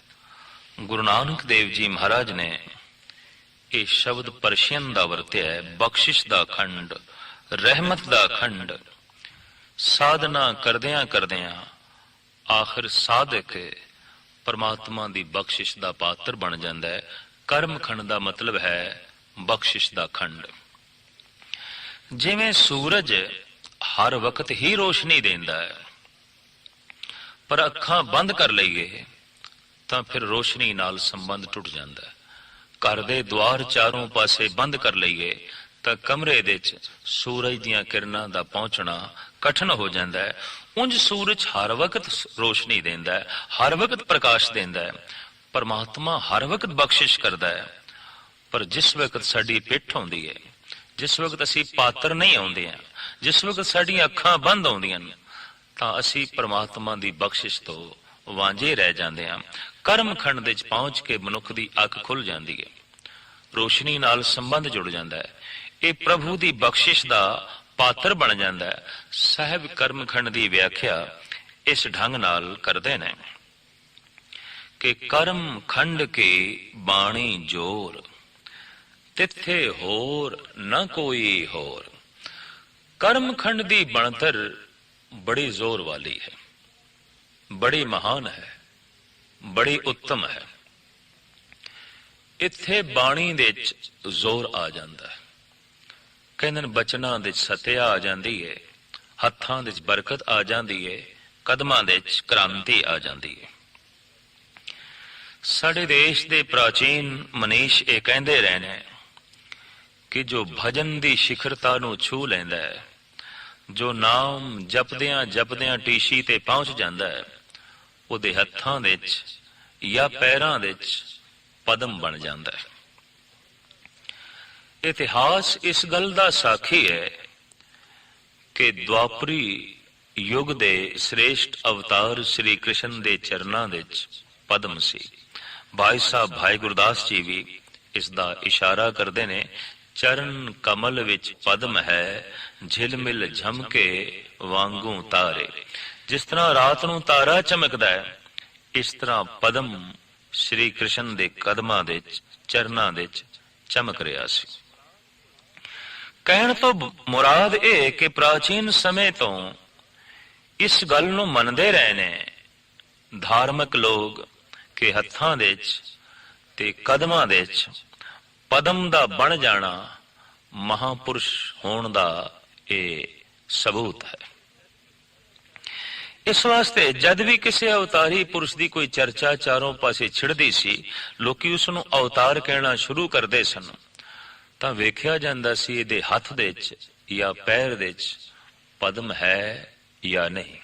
गुरु नानक देव जी महाराज ने ये शब्द परशियन दा वरत्या है। बख्शिश दा खंड, रहमत दा खंड। साधना करदियां करदियां आखिर साधक ਪਰਮਾਤਮਾ ਦੀ ਬਖਸ਼ਿਸ਼ ਦਾ ਪਾਤਰ ਬਣ ਜਾਂਦਾ ਹੈ। ਕਰਮ ਖੰਡ ਦਾ ਮਤਲਬ ਹੈ ਬਖਸ਼ਿਸ਼ ਦਾ ਖੰਡ। ਜਿਵੇਂ ਸੂਰਜ ਹਰ ਵਕਤ ਹੀ ਰੋਸ਼ਨੀ ਦਿੰਦਾ ਹੈ, ਪਰ ਅੱਖਾਂ ਬੰਦ ਕਰ ਲਈਏ ਤਾਂ ਫਿਰ ਰੋਸ਼ਨੀ ਨਾਲ ਸੰਬੰਧ ਟੁੱਟ ਜਾਂਦਾ ਹੈ। ਘਰ ਦੇ ਦੁਆਰ ਚਾਰੋਂ ਪਾਸੇ ਬੰਦ ਕਰ ਲਈਏ ਤਾਂ ਕਮਰੇ ਦੇ ਵਿੱਚ ਸੂਰਜ ਦੀਆਂ ਕਿਰਨਾਂ ਦਾ ਪਹੁੰਚਣਾ ਕਠਿਨ ਹੋ ਜਾਂਦਾ ਹੈ। ਉਂਝ ਸੂਰਜ ਹਰ ਵਕਤ ਰੋਸ਼ਨੀ ਦਿੰਦਾ ਹੈ, ਹਰ ਵਕਤ ਪ੍ਰਕਾਸ਼ ਦਿੰਦਾ ਹੈ। ਪਰਮਾਤਮਾ ਹਰ ਵਕਤ ਬਖਸ਼ਿਸ਼ ਕਰਦਾ ਹੈ, ਪਰ ਜਿਸ ਵਕਤ ਸਾਡੀ ਪਿੱਠ ਆਉਂਦੀ ਹੈ, ਜਿਸ ਵਕਤ ਅਸੀਂ ਪਾਤਰ ਨਹੀਂ ਆਉਂਦੇ ਹਾਂ, ਜਿਸ ਵਕਤ ਸਾਡੀਆਂ ਅੱਖਾਂ ਬੰਦ ਆਉਂਦੀਆਂ ਨੇ, ਤਾਂ ਅਸੀਂ ਪਰਮਾਤਮਾ ਦੀ ਬਖਸ਼ਿਸ਼ ਤੋਂ ਵਾਂਝੇ ਰਹਿ ਜਾਂਦੇ ਹਾਂ। ਕਰਮ ਖੰਡ ਦੇ ਵਿੱਚ ਪਹੁੰਚ ਕੇ ਮਨੁੱਖ ਦੀ ਅੱਖ ਖੁੱਲ ਜਾਂਦੀ ਹੈ, ਰੋਸ਼ਨੀ ਨਾਲ ਸੰਬੰਧ ਜੁੜ ਜਾਂਦਾ ਹੈ। ਇਹ ਪ੍ਰਭੂ ਦੀ ਬਖਸ਼ਿਸ਼ ਦਾ ਪਾਤਰ ਬਣ ਜਾਂਦਾ ਹੈ। ਸਾਹਿਬ ਕਰਮ ਖੰਡ ਦੀ ਵਿਆਖਿਆ ਇਸ ਢੰਗ ਨਾਲ ਕਰਦੇ ਨੇ ਕਿ ਕਰਮ ਖੰਡ ਕੇ ਬਾਣੀ ਜੋਰ, ਤਿੱਥੇ ਹੋਰ ਨਾ ਕੋਈ ਹੋਰ। ਕਰਮ ਖੰਡ ਦੀ ਬਣਤਰ ਬੜੀ ਜ਼ੋਰ ਵਾਲੀ ਹੈ, ਬੜੀ ਮਹਾਨ ਹੈ, ਬੜੀ ਉੱਤਮ ਹੈ। ਇੱਥੇ ਬਾਣੀ ਦੇ ਵਿੱਚ ਜ਼ੋਰ ਆ ਜਾਂਦਾ ਹੈ। ਕਹਿੰਦੇ ਨੇ ਬਚਨਾਂ ਦੇ ਸਤਿਆ ਆ ਜਾਂਦੀ ਹੈ, ਹੱਥਾਂ ਦੇ ਬਰਕਤ ਆ ਜਾਂਦੀ ਹੈ, ਕਦਮਾਂ ਦੇ ਕ੍ਰਾਂਤੀ ਆ ਜਾਂਦੀ ਹੈ। ਸਾਡੇ ਦੇਸ਼ ਦੇ ਪ੍ਰਾਚੀਨ ਮਨੀਸ਼ ਇਹ ਕਹਿੰਦੇ ਰਹੇ ਨੇ ਕਿ ਜੋ ਭਜਨ ਦੀ ਸਿਖਰਤਾ ਨੂੰ ਛੂ ਲੈਂਦਾ ਹੈ, ਜੋ ਨਾਮ ਜਪਦਿਆਂ ਜਪਦਿਆਂ ਟੀਸ਼ੀ ਤੇ ਪਹੁੰਚ ਜਾਂਦਾ ਹੈ, ਉਹਦੇ ਹੱਥਾਂ ਦੇ ਵਿੱਚ ਜਾਂ ਪੈਰਾਂ ਦੇ ਵਿੱਚ ਪਦਮ ਬਣ ਜਾਂਦਾ ਹੈ। ਇਤਿਹਾਸ ਇਸ ਗੱਲ ਦਾ ਸਾਖੀ ਹੈ ਕਿ ਦੁਆਪਰੀ ਯੁੱਗ ਦੇ ਸ੍ਰੇਸ਼ਟ ਅਵਤਾਰ ਸ੍ਰੀ ਕ੍ਰਿਸ਼ਨ ਦੇ ਚਰਨਾਂ ਦੇ ਵਿੱਚ ਪਦਮ ਸੀ। ਭਾਈ ਸਾਹਿਬ ਭਾਈ ਗੁਰਦਾਸ ਜੀ ਵੀ ਇਸ ਦਾ ਇਸ਼ਾਰਾ ਕਰਦੇ ਨੇ, ਚਰਨ ਕਮਲ ਵਿੱਚ ਪਦਮ ਹੈ, ਝਿਲਮਿਲ ਝਮਕੇ ਵਾਂਗੂ ਤਾਰੇ। ਜਿਸ ਤਰ੍ਹਾਂ ਰਾਤ ਨੂੰ ਤਾਰਾ ਚਮਕਦਾ ਹੈ, ਇਸ ਤਰ੍ਹਾਂ ਪਦਮ ਸ੍ਰੀ ਕ੍ਰਿਸ਼ਨ ਦੇ ਕਦਮਾਂ ਦੇ ਚਰਨਾਂ ਦੇ ਚਮਕ ਰਿਹਾ ਸੀ। ਕਹਿਣ ਤੋਂ ਮੁਰਾਦ ਇਹ ਕਿ ਪ੍ਰਾਚੀਨ ਸਮੇਂ ਤੋਂ ਇਸ ਗੱਲ ਨੂੰ ਮੰਨਦੇ ਰਹੇ ਨੇ ਧਾਰਮਿਕ ਲੋਕ ਕਿ ਹੱਥਾਂ ਦੇ ਵਿੱਚ ਤੇ ਕਦਮਾਂ ਦੇ ਵਿੱਚ ਪਦਮ ਦਾ ਬਣ ਜਾਣਾ ਮਹਾਪੁਰਸ਼ ਹੋਣ ਦਾ ਇਹ ਸਬੂਤ ਹੈ। ਇਸ ਵਾਸਤੇ ਜਦ ਵੀ ਕਿਸੇ ਅਵਤਾਰੀ ਪੁਰਸ਼ ਦੀ ਕੋਈ ਚਰਚਾ ਚਾਰੋਂ ਪਾਸੇ ਛਿੜਦੀ ਸੀ, ਲੋਕੀ ਉਸ ਨੂੰ ਅਵਤਾਰ ਕਹਿਣਾ ਸ਼ੁਰੂ ਕਰਦੇ ਸਨ, ਤਾਂ ਵੇਖਿਆ ਜਾਂਦਾ ਸੀ ਇਹਦੇ ਹੱਥ ਦੇ ਵਿੱਚ ਜਾਂ ਪੈਰ ਦੇ ਵਿੱਚ ਪਦਮ ਹੈ ਜਾਂ ਨਹੀਂ।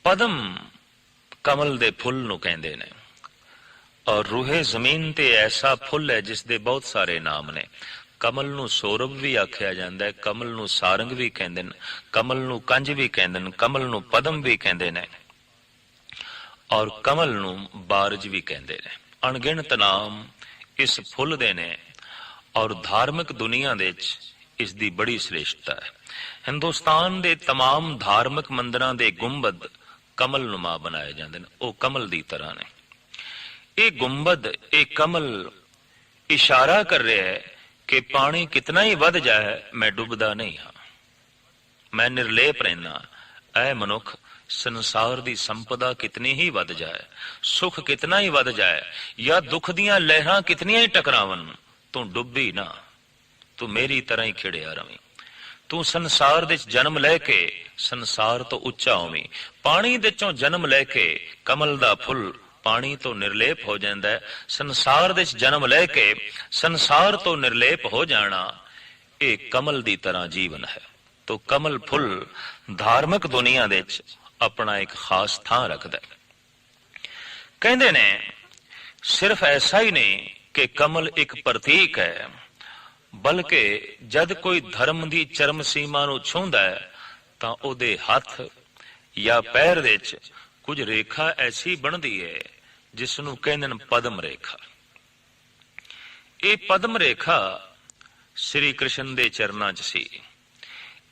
ਪਦਮ ਕਮਲ ਦੇ ਫੁੱਲ ਨੂੰ ਕਹਿੰਦੇ ਨੇ, ਔਰ ਰੂਹੇ ਜ਼ਮੀਨ ਤੇ ਐਸਾ ਫੁੱਲ ਹੈ ਜਿਸ ਦੇ ਬਹੁਤ ਸਾਰੇ ਨਾਮ ਨੇ। ਕਮਲ ਨੂੰ ਸੌਰਭ ਵੀ ਆਖਿਆ ਜਾਂਦਾ ਹੈ, ਕਮਲ ਨੂੰ ਸਾਰੰਗ ਵੀ ਕਹਿੰਦੇ ਨੇ, ਕਮਲ ਨੂੰ ਕੰਜ ਵੀ ਕਹਿੰਦੇ ਨੇ, ਕਮਲ ਨੂੰ ਪਦਮ ਵੀ ਕਹਿੰਦੇ ਨੇ, ਔਰ ਕਮਲ ਨੂੰ ਬਾਰਜ ਵੀ ਕਹਿੰਦੇ ਨੇ। ਅਣਗਿਣਤ ਨਾਮ ਇਸ ਫੁੱਲ ਦੇ ਨੇ, ਔਰ ਧਾਰਮਿਕ ਦੁਨੀਆ ਦੇ ਵਿੱਚ ਇਸ ਦੀ ਬੜੀ ਸ੍ਰੇਸ਼ਟਤਾ ਹੈ। ਹਿੰਦੁਸਤਾਨ ਦੇ तमाम ਧਾਰਮਿਕ ਮੰਦਿਰਾਂ ਦੇ ਗੁੰਬਦ ਕਮਲ ਨੁਮਾ ਬਣਾਏ ਜਾਂਦੇ ਨੇ, ਉਹ ਕਮਲ ਦੀ ਤਰ੍ਹਾਂ ਨੇ। ਇਹ ਗੁੰਬਦ, ਇਹ ਕਮਲ ਇਸ਼ਾਰਾ ਕਰ ਰਿਹਾ ਹੈ ਕਿ ਪਾਣੀ ਕਿਤਨਾ ਹੀ ਵੱਧ ਜਾਏ, ਮੈਂ ਡੁੱਬਦਾ ਨਹੀਂ ਹਾਂ, ਮੈਂ ਨਿਰਲੇਪ ਰਹਿਣਾ। ਐ ਮਨੁੱਖ, ਸੰਸਾਰ ਦੀ ਸੰਪਦਾ ਕਿਤਨੀ ਹੀ ਵੱਧ ਜਾਏ, ਸੁਖ ਕਿਤਨਾ ਹੀ ਵੱਧ ਜਾਏ, ਜਾਂ ਦੁੱਖ ਦੀਆਂ ਲਹਿਰਾਂ ਕਿਤਨੀਆਂ ਹੀ ਟਕਰਾਵਨ, ਤੂੰ ਡੁੱਬੀ ਨਾ, ਤੂੰ ਮੇਰੀ ਤਰ੍ਹਾਂ ਹੀ ਖਿੜਿਆ ਰਵੀਂ। ਤੂੰ ਸੰਸਾਰ ਦੇ ਜਨਮ ਲੈ ਕੇ ਸੰਸਾਰ ਤੋਂ ਉੱਚਾ ਹੋਵੀਂ। ਪਾਣੀ ਦੇ ਚੋਂ ਜਨਮ ਲੈ ਕੇ ਕਮਲ ਦਾ ਫੁੱਲ ਪਾਣੀ ਤੋਂ ਨਿਰਲੇਪ ਹੋ ਜਾਂਦਾ ਹੈ। ਸੰਸਾਰ ਦੇ ਜਨਮ ਲੈ ਕੇ ਸੰਸਾਰ ਤੋਂ ਨਿਰਲੇਪ ਹੋ ਜਾਣਾ, ਇਹ ਕਮਲ ਦੀ ਤਰ੍ਹਾਂ ਜੀਵਨ ਹੈ। ਤੋ ਕਮਲ ਫੁੱਲ ਧਾਰਮਿਕ ਦੁਨੀਆ ਦੇ ਵਿੱਚ ਆਪਣਾ ਇੱਕ ਖਾਸ ਥਾਂ ਰੱਖਦਾ ਹੈ। ਕਹਿੰਦੇ ਨੇ ਸਿਰਫ ਐਸਾ ਹੀ ਨਹੀਂ ਕਿ ਕਮਲ ਇੱਕ ਪ੍ਰਤੀਕ ਹੈ, ਬਲਕਿ ਜਦ ਕੋਈ ਧਰਮ ਦੀ ਚਰਮ ਸੀਮਾ ਨੂੰ ਛੂੰਹਦਾ ਹੈ ਤਾਂ ਉਹਦੇ ਹੱਥ ਜਾਂ ਪੈਰ ਦੇ ਵਿੱਚ ਕੁਝ ਰੇਖਾ ਐਸੀ ਬਣਦੀ ਹੈ ਜਿਸ ਨੂੰ ਕਹਿੰਦੇ ਨੇ ਪਦਮ ਰੇਖਾ। ਇਹ ਪਦਮ ਰੇਖਾ ਸ੍ਰੀ ਕ੍ਰਿਸ਼ਨ ਦੇ ਚਰਨਾਂ 'ਚ ਸੀ।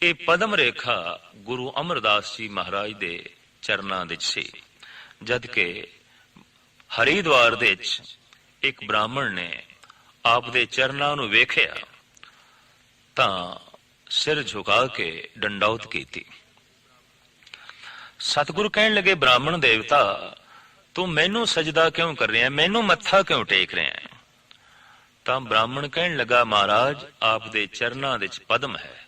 ਇਹ ਪਦਮ ਰੇਖਾ ਗੁਰੂ ਅਮਰਦਾਸ ਜੀ ਮਹਾਰਾਜ ਦੇ ਚਰਨਾਂ ਵਿੱਚ ਸੀ। ਜਦ ਕਿ ਹਰਿਦੁਆਰ ਦੇ ਵਿੱਚ ਇੱਕ ਬ੍ਰਾਹਮਣ ਨੇ ਆਪ ਦੇ ਚਰਨਾਂ ਨੂੰ ਵੇਖਿਆ ਤਾਂ ਸਿਰ ਝੁਕਾ ਕੇ ਡੰਡੌਤ ਕੀਤੀ। ਸਤਿਗੁਰੂ ਕਹਿਣ ਲੱਗੇ, ਬ੍ਰਾਹਮਣ ਦੇਵਤਾ, ਤੂੰ ਮੈਨੂੰ ਸਜਦਾ ਕਿਉਂ ਕਰ ਰਿਹਾ, ਮੈਨੂੰ ਮੱਥਾ ਕਿਉਂ ਟੇਕ ਰਿਹਾ? ਤਾਂ ਬ੍ਰਾਹਮਣ ਕਹਿਣ ਲੱਗਾ, ਮਹਾਰਾਜ ਆਪ ਦੇ ਚਰਨਾਂ ਵਿੱਚ ਪਦਮ ਹੈ,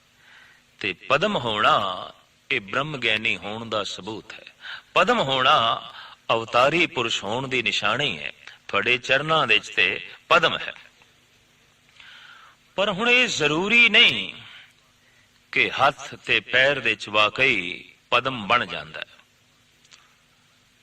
ਤੇ ਪਦਮ ਹੋਣਾ ਇਹ ਬ੍ਰਹਮ ਗਿਆਨੀ ਹੋਣ ਦਾ ਸਬੂਤ ਹੈ। ਪਦਮ ਹੋਣਾ ਅਵਤਾਰੀ ਪੁਰਸ਼ ਹੋਣ ਦੀ ਨਿਸ਼ਾਨੀ ਹੈ। ਤੁਹਾਡੇ ਚਰਨਾਂ ਵਿੱਚ ਤੇ ਪਦਮ ਹੈ। ਪਰ ਹੁਣ ਇਹ ਜ਼ਰੂਰੀ ਨਹੀਂ ਕਿ ਹੱਥ ਤੇ ਪੈਰ ਦੇ ਵਿੱਚ ਵਾਕਈ ਪਦਮ ਬਣ ਜਾਂਦਾ ਹੈ।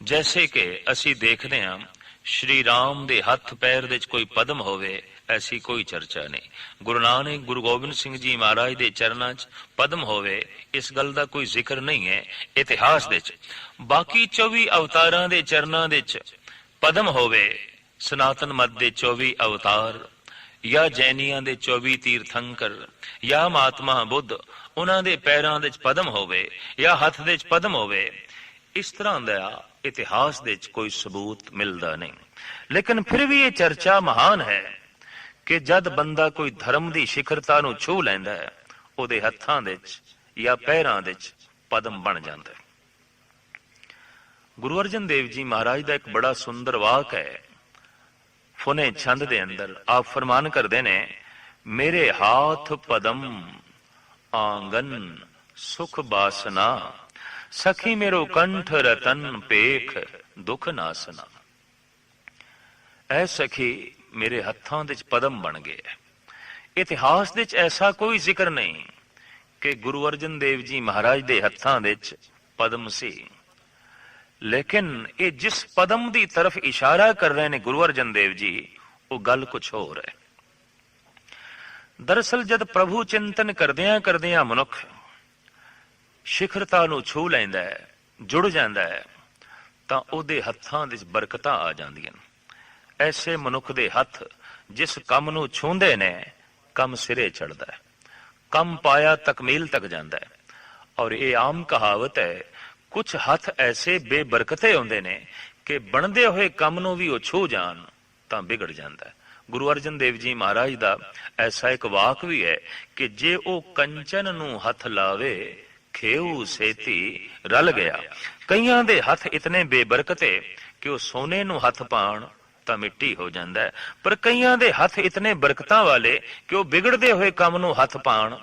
ਜੈਸੇ ਕਿ ਅਸੀਂ ਦੇਖਦੇ ਹਾਂ ਸ਼੍ਰੀ ਰਾਮ ਦੇ ਹੱਥ ਪੈਰ ਦੇ ਵਿੱਚ ਕੋਈ ਪਦਮ ਹੋਵੇ, ਐਸੀ ਕੋਈ ਚਰਚਾ ਨਹੀਂ। ਗੁਰੂ ਨਾਨਕ ਗੁਰੂ ਗੋਬਿੰਦ ਸਿੰਘ ਜੀ ਮਹਾਰਾਜ ਦੇ ਚਰਨਾਂ 'ਚ ਪਦਮ ਹੋਵੇ, ਇਸ ਗੱਲ ਦਾ ਕੋਈ ਜ਼ਿਕਰ ਨਹੀਂ ਹੈ ਇਤਿਹਾਸ ਦੇ 'ਚ। ਬਾਕੀ 24 ਅਵਤਾਰਾਂ ਦੇ ਚਰਨਾਂ ਦੇ 'ਚ ਪਦਮ ਹੋਵੇ, ਸਨਾਤਨ ਮਤ ਦੇ 24 ਅਵਤਾਰ ਜਾਂ ਜੈਨੀਆਂ ਦੇ 24 ਤੀਰਥੰਕਰ ਜਾਂ ਮਹਾਤਮਾ ਬੁੱਧ, ਉਹਨਾਂ ਦੇ ਪੈਰਾਂ ਦੇ 'ਚ ਪਦਮ ਹੋਵੇ ਜਾਂ ਹੱਥ ਦੇ 'ਚ ਪਦਮ ਹੋਵੇ, ਇਸ ਤਰ੍ਹਾਂ ਦਾ ਇਤਿਹਾਸ ਦੇ 'ਚ ਕੋਈ ਸਬੂਤ ਮਿਲਦਾ ਨਹੀਂ। ਲੇਕਿਨ ਫਿਰ ਵੀ ਇਹ ਚਰਚਾ ਮਹਾਨ ਹੈ ਕਿ ਜਦ ਬੰਦਾ ਕੋਈ ਧਰਮ ਦੀ ਸਿਖਰਤਾ ਨੂੰ ਛੂਹ ਲੈਂਦਾ ਹੈ, ਉਹਦੇ ਹੱਥਾਂ ਦੇ 'ਚ ਜਾਂ ਪੈਰਾਂ ਦੇ 'ਚ ਪਦਮ ਬਣ ਜਾਂਦਾ ਹੈ। ਗੁਰੂ ਅਰਜਨ ਦੇਵ ਜੀ ਮਹਾਰਾਜ ਦਾ ਇੱਕ ਬੜਾ ਸੁੰਦਰ ਵਾਕ ਹੈ ਫੁਨੇ ਛੰਦ ਦੇ ਅੰਦਰ। ਆਪ ਫਰਮਾਨ ਕਰਦੇ ਨੇ, ਮੇਰੇ ਹਾਥ ਪਦਮ ਆਂਗਨ ਸੁਖ ਬਾਸਨਾ, ਸਖੀ ਮੇਰੋ ਕੰਠ ਰਤਨ ਪੇਖ ਦੁਖ ਨਾਸਨਾ। ਐ ਸਖੀ ਮੇਰੇ ਹੱਥਾਂ ਦੇ 'ਚ ਪਦਮ ਬਣ ਗਏ। ਇਤਿਹਾਸ ਦੇ 'ਚ ਐਸਾ ਕੋਈ ਜ਼ਿਕਰ ਨਹੀਂ ਕਿ ਗੁਰੂ ਅਰਜਨ ਦੇਵ ਜੀ ਮਹਾਰਾਜ ਦੇ ਹੱਥਾਂ ਦੇ 'ਚ ਪਦਮ ਸੀ। ਲੇਕਿਨ ਇਹ ਜਿਸ ਪਦਮ ਦੀ ਤਰਫ ਇਸ਼ਾਰਾ ਕਰ ਰਹੇ ਨੇ ਗੁਰੂ ਅਰਜਨ ਦੇਵ ਜੀ, ਉਹ ਗੱਲ ਕੁਛ ਹੋਰ ਹੈ। ਦਰਅਸਲ ਜਦ ਪ੍ਰਭੂ ਚਿੰਤਨ ਕਰਦਿਆਂ ਕਰਦਿਆਂ ਮਨੁੱਖ ਸਿਖਰਤਾ ਨੂੰ ਛੂਹ ਲੈਂਦਾ ਹੈ, ਜੁੜ ਜਾਂਦਾ ਹੈ, ਤਾਂ ਉਹਦੇ ਹੱਥਾਂ ਵਿੱਚ ਬਰਕਤਾਂ ਆ ਜਾਂਦੀਆਂ। ਐਸੇ ਮਨੁੱਖ ਦੇ ਹੱਥ ਜਿਸ ਕੰਮ ਨੂੰ ਛੂੰਹਦੇ ਨੇ, ਕੰਮ ਸਿਰੇ ਚੜਦਾ ਹੈ, ਕੰਮ ਪਾਇਆ ਤਕਮੀਲ ਤੱਕ ਜਾਂਦਾ ਹੈ। ਔਰ ਇਹ ਆਮ ਕਹਾਵਤ ਹੈ, ਕੁਝ ਹੱਥ ਐਸੇ ਬੇਬਰਕਤੇ ਹੁੰਦੇ ਨੇ ਕਿ ਬਣਦੇ ਹੋਏ ਕੰਮ ਨੂੰ ਵੀ ਉਹ ਛੂਹ ਜਾਣ ਤਾਂ ਵਿਗੜ ਜਾਂਦਾ ਹੈ। ਗੁਰੂ ਅਰਜਨ ਦੇਵ ਜੀ ਮਹਾਰਾਜ ਦਾ ਐਸਾ ਇੱਕ ਵਾਕ ਵੀ ਹੈ ਕਿ ਜੇ ਉਹ ਕੰਚਨ ਨੂੰ ਹੱਥ ਲਾਵੇ, ਖੇਊ ਸੇਤੀ ਰਲ ਗਿਆ। ਕਈਆਂ ਦੇ ਹੱਥ ਇਤਨੇ ਬੇਬਰਕਤੇ ਕਿ ਉਹ ਸੋਨੇ ਨੂੰ ਹੱਥ ਪਾਣ ਤਾਂ ਮਿੱਟੀ ਹੋ ਜਾਂਦਾ ਹੈ, ਪਰ ਕਈਆਂ ਦੇ ਹੱਥ ਇਤਨੇ ਬਰਕਤਾਂ ਵਾਲੇ ਕਿ ਉਹ ਵਿਗੜਦੇ ਹੋਏ ਕੰਮ ਨੂੰ ਹੱਥ ਪਾਣ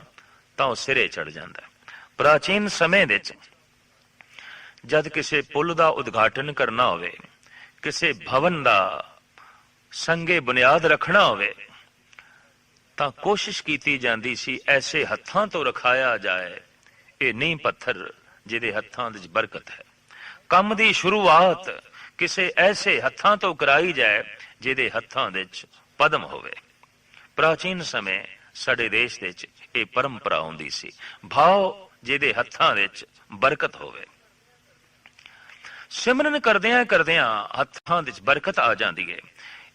ਤਾਂ ਉਹ ਸਿਰੇ ਚੜ ਜਾਂਦਾ ਹੈ। ਪ੍ਰਾਚੀਨ ਸਮੇਂ ਵਿੱਚ ਜਦ ਕਿਸੇ ਪੁਲ ਦਾ ਉਦਘਾਟਨ ਕਰਨਾ ਹੋਵੇ, ਕਿਸੇ ਭਵਨ ਦਾ ਸੰਗੇ ਬੁਨਿਆਦ ਰੱਖਣਾ ਹੋਵੇ, ਤਾਂ ਕੋਸ਼ਿਸ਼ ਕੀਤੀ ਜਾਂਦੀ ਸੀ ਐਸੇ ਹੱਥਾਂ ਤੋਂ ਰਖਾਇਆ ਜਾਏ, ਇਹ ਨੀਂਹ ਪੱਥਰ ਜਿਹਦੇ ਹੱਥਾਂ ਵਿੱਚ ਬਰਕਤ ਹੈ। ਕੰਮ ਦੀ ਸ਼ੁਰੂਆਤ ਕਿਸੇ ਐਸੇ ਹੱਥਾਂ ਤੋਂ ਕਰਾਈ ਜਾਏ ਜਿਹਦੇ ਹੱਥਾਂ ਵਿੱਚ ਪਦਮ ਹੋਵੇ। ਪ੍ਰਾਚੀਨ ਸਮੇਂ ਸਾਡੇ ਦੇਸ਼ ਵਿੱਚ ਇਹ ਪਰੰਪਰਾ ਹੁੰਦੀ ਸੀ, ਭਾਵ ਜਿਹਦੇ ਹੱਥਾਂ ਵਿੱਚ ਬਰਕਤ ਹੋਵੇ। ਸਿਮਰਨ ਕਰਦਿਆਂ ਕਰਦਿਆਂ ਹੱਥਾਂ ਵਿੱਚ ਬਰਕਤ ਆ ਜਾਂਦੀ ਹੈ।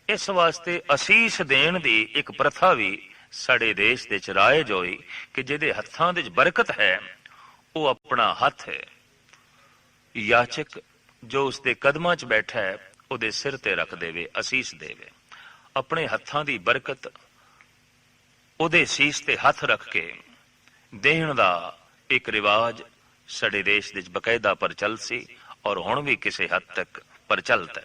ਇਸ ਵਾਸਤੇ ਅਸੀਸ ਦੇਣ ਦੀ ਇੱਕ ਪ੍ਰਥਾ ਵੀ ਸਾਡੇ ਦੇਸ਼ ਵਿੱਚ ਰਾਇਜ ਹੋਈ ਕਿ ਜਿਹਦੇ ਹੱਥਾਂ ਵਿੱਚ ਬਰਕਤ ਹੈ, ਉਹ ਆਪਣਾ ਹੱਥ ਯਾਚਕ ਜੋ ਉਸਦੇ ਕਦਮਾਂ 'ਚ ਬੈਠਾ ਹੈ, ਉਹਦੇ ਸਿਰ ਤੇ ਰੱਖ ਦੇਵੇ, ਅਸੀਸ ਦੇਵੇ। ਆਪਣੇ ਹੱਥਾਂ ਦੀ ਬਰਕਤ ਉਹਦੇ ਸੀਸ ਤੇ ਹੱਥ ਰੱਖ ਕੇ ਦੇਣ ਦਾ ਇੱਕ ਰਿਵਾਜ ਸਾਡੇ ਦੇਸ਼ ਵਿੱਚ ਬਕਾਇਦਾ ਪ੍ਰਚਲ ਸੀ, ਔਰ ਹੁਣ ਵੀ ਕਿਸੇ ਹੱਦ ਤੱਕ ਪ੍ਰਚਲਿਤ ਹੈ।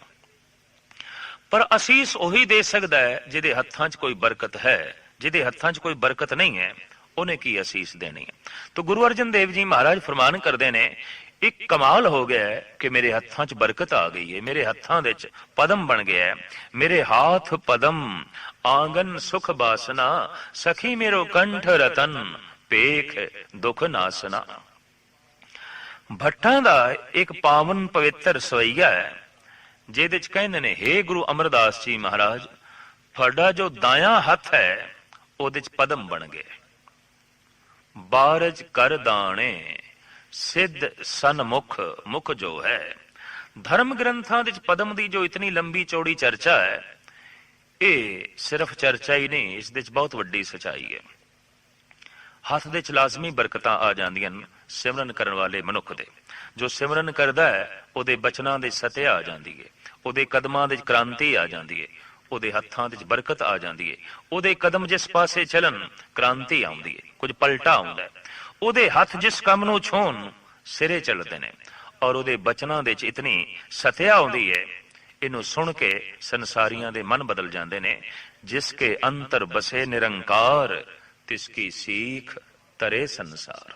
ਪਰ ਅਸੀਸ ਉਹੀ ਦੇ ਸਕਦਾ ਹੈ ਜਿਹਦੇ ਹੱਥਾਂ 'ਚ ਕੋਈ ਬਰਕਤ ਹੈ। ਜਿਹਦੇ ਹੱਥਾਂ 'ਚ ਕੋਈ ਬਰਕਤ ਨਹੀਂ ਹੈ, ਉਹਨੇ ਕੀ ਅਸੀਸ ਦੇਣੀ ਹੈ। ਤਾਂ ਗੁਰੂ ਅਰਜਨ ਦੇਵ ਜੀ ਮਹਾਰਾਜ ਫਰਮਾਨ ਕਰਦੇ ਨੇ, ਇੱਕ ਕਮਾਲ ਹੋ ਗਿਆ ਹੈ ਕਿ ਮੇਰੇ ਹੱਥਾਂ 'ਚ ਬਰਕਤ ਆ ਗਈ ਹੈ, ਮੇਰੇ ਹੱਥਾਂ ਦੇ 'ਚ ਪਦਮ ਬਣ ਗਿਆ ਹੈ। ਮੇਰੇ ਹਾਥ ਪਦਮ ਆਂਗਨ ਸੁਖ ਬਾਸਨਾ, ਸਖੀ ਮੇਰੋ ਕੰਠ ਰਤਨ ਪੇਖ ਦੁਖ ਨਾਸਨਾ। ਭੱਟਾਂ ਦਾ ਇੱਕ ਪਾਵਨ ਪਵਿੱਤਰ ਸਵਈਆ ਹੈ, ਜਿਹਦੇ 'ਚ ਕਹਿੰਦੇ ਨੇ, ਹੇ ਗੁਰੂ ਅਮਰਦਾਸ ਜੀ ਮਹਾਰਾਜ, ਤੁਹਾਡਾ ਜੋ ਦਾਇਆ ਹੱਥ ਹੈ ਉਹਦੇ 'ਚ ਪਦਮ ਬਣ ਗਏ। ਬਾਰਜ ਕਰ ਦਾਣੇ ਸਿੱਧ ਸਨਮੁਖ ਮੁਖ ਜੋ ਹੈ। ਧਰਮ ਗ੍ਰੰਥਾਂ ਵਿੱਚ ਪਦਮ ਦੀ ਜੋ ਇਤਨੀ ਲੰਬੀ ਚੌੜੀ ਚਰਚਾ ਹੈ, ਇਹ ਸਿਰਫ ਚਰਚਾ ਹੀ ਨਹੀਂ, ਇਸ ਦੇ 'ਚ ਬਹੁਤ ਵੱਡੀ ਸਚਾਈ ਹੈ। ਹੱਥ ਦੇ 'ਚ ਲਾਜ਼ਮੀ ਬਰਕਤਾਂ ਆ ਜਾਂਦੀਆਂ ਸਿਮਰਨ ਕਰਨ ਵਾਲੇ ਮਨੁੱਖ ਦੇ। ਜੋ ਸਿਮਰਨ ਕਰਦਾ ਹੈ, ਉਹਦੇ ਬਚਨਾਂ ਦੇ ਸਤਿਆ ਆ ਜਾਂਦੀ ਹੈ, ਉਹਦੇ ਕਦਮਾਂ ਦੇ ਕ੍ਰਾਂਤੀ ਆ ਜਾਂਦੀ ਹੈ, ਉਹਦੇ ਹੱਥਾਂ ਵਿੱਚ ਬਰਕਤ ਆ ਜਾਂਦੀ ਹੈ। ਉਹਦੇ ਕਦਮ ਜਿਸ ਪਾਸੇ ਚੱਲਣ, ਕ੍ਰਾਂਤੀ ਆਉਂਦੀ ਹੈ, ਕੁਝ ਪਲਟਾ ਆਉਂਦਾ ਹੈ। ਉਹਦੇ ਹੱਥ ਜਿਸ ਕੰਮ ਨੂੰ ਛੂਹਣ, ਸਿਰੇ ਚੱਲਦੇ ਨੇ, ਔਰ ਉਹਦੇ ਬਚਨਾਂ ਦੇ 'ਚ ਇਤਨੀ ਸਤਿਆ ਆਉਂਦੀ ਹੈ ਇਹਨੂੰ ਸੁਣ ਕੇ ਸੰਸਾਰੀਆਂ ਦੇ ਮਨ ਬਦਲ ਜਾਂਦੇ ਨੇ। ਜਿਸ ਕੇ ਅੰਤਰ ਬਸੇ ਨਿਰੰਕਾਰ ਤਿਸ ਕੀ ਸੀਖ ਤਰੇ ਸੰਸਾਰ।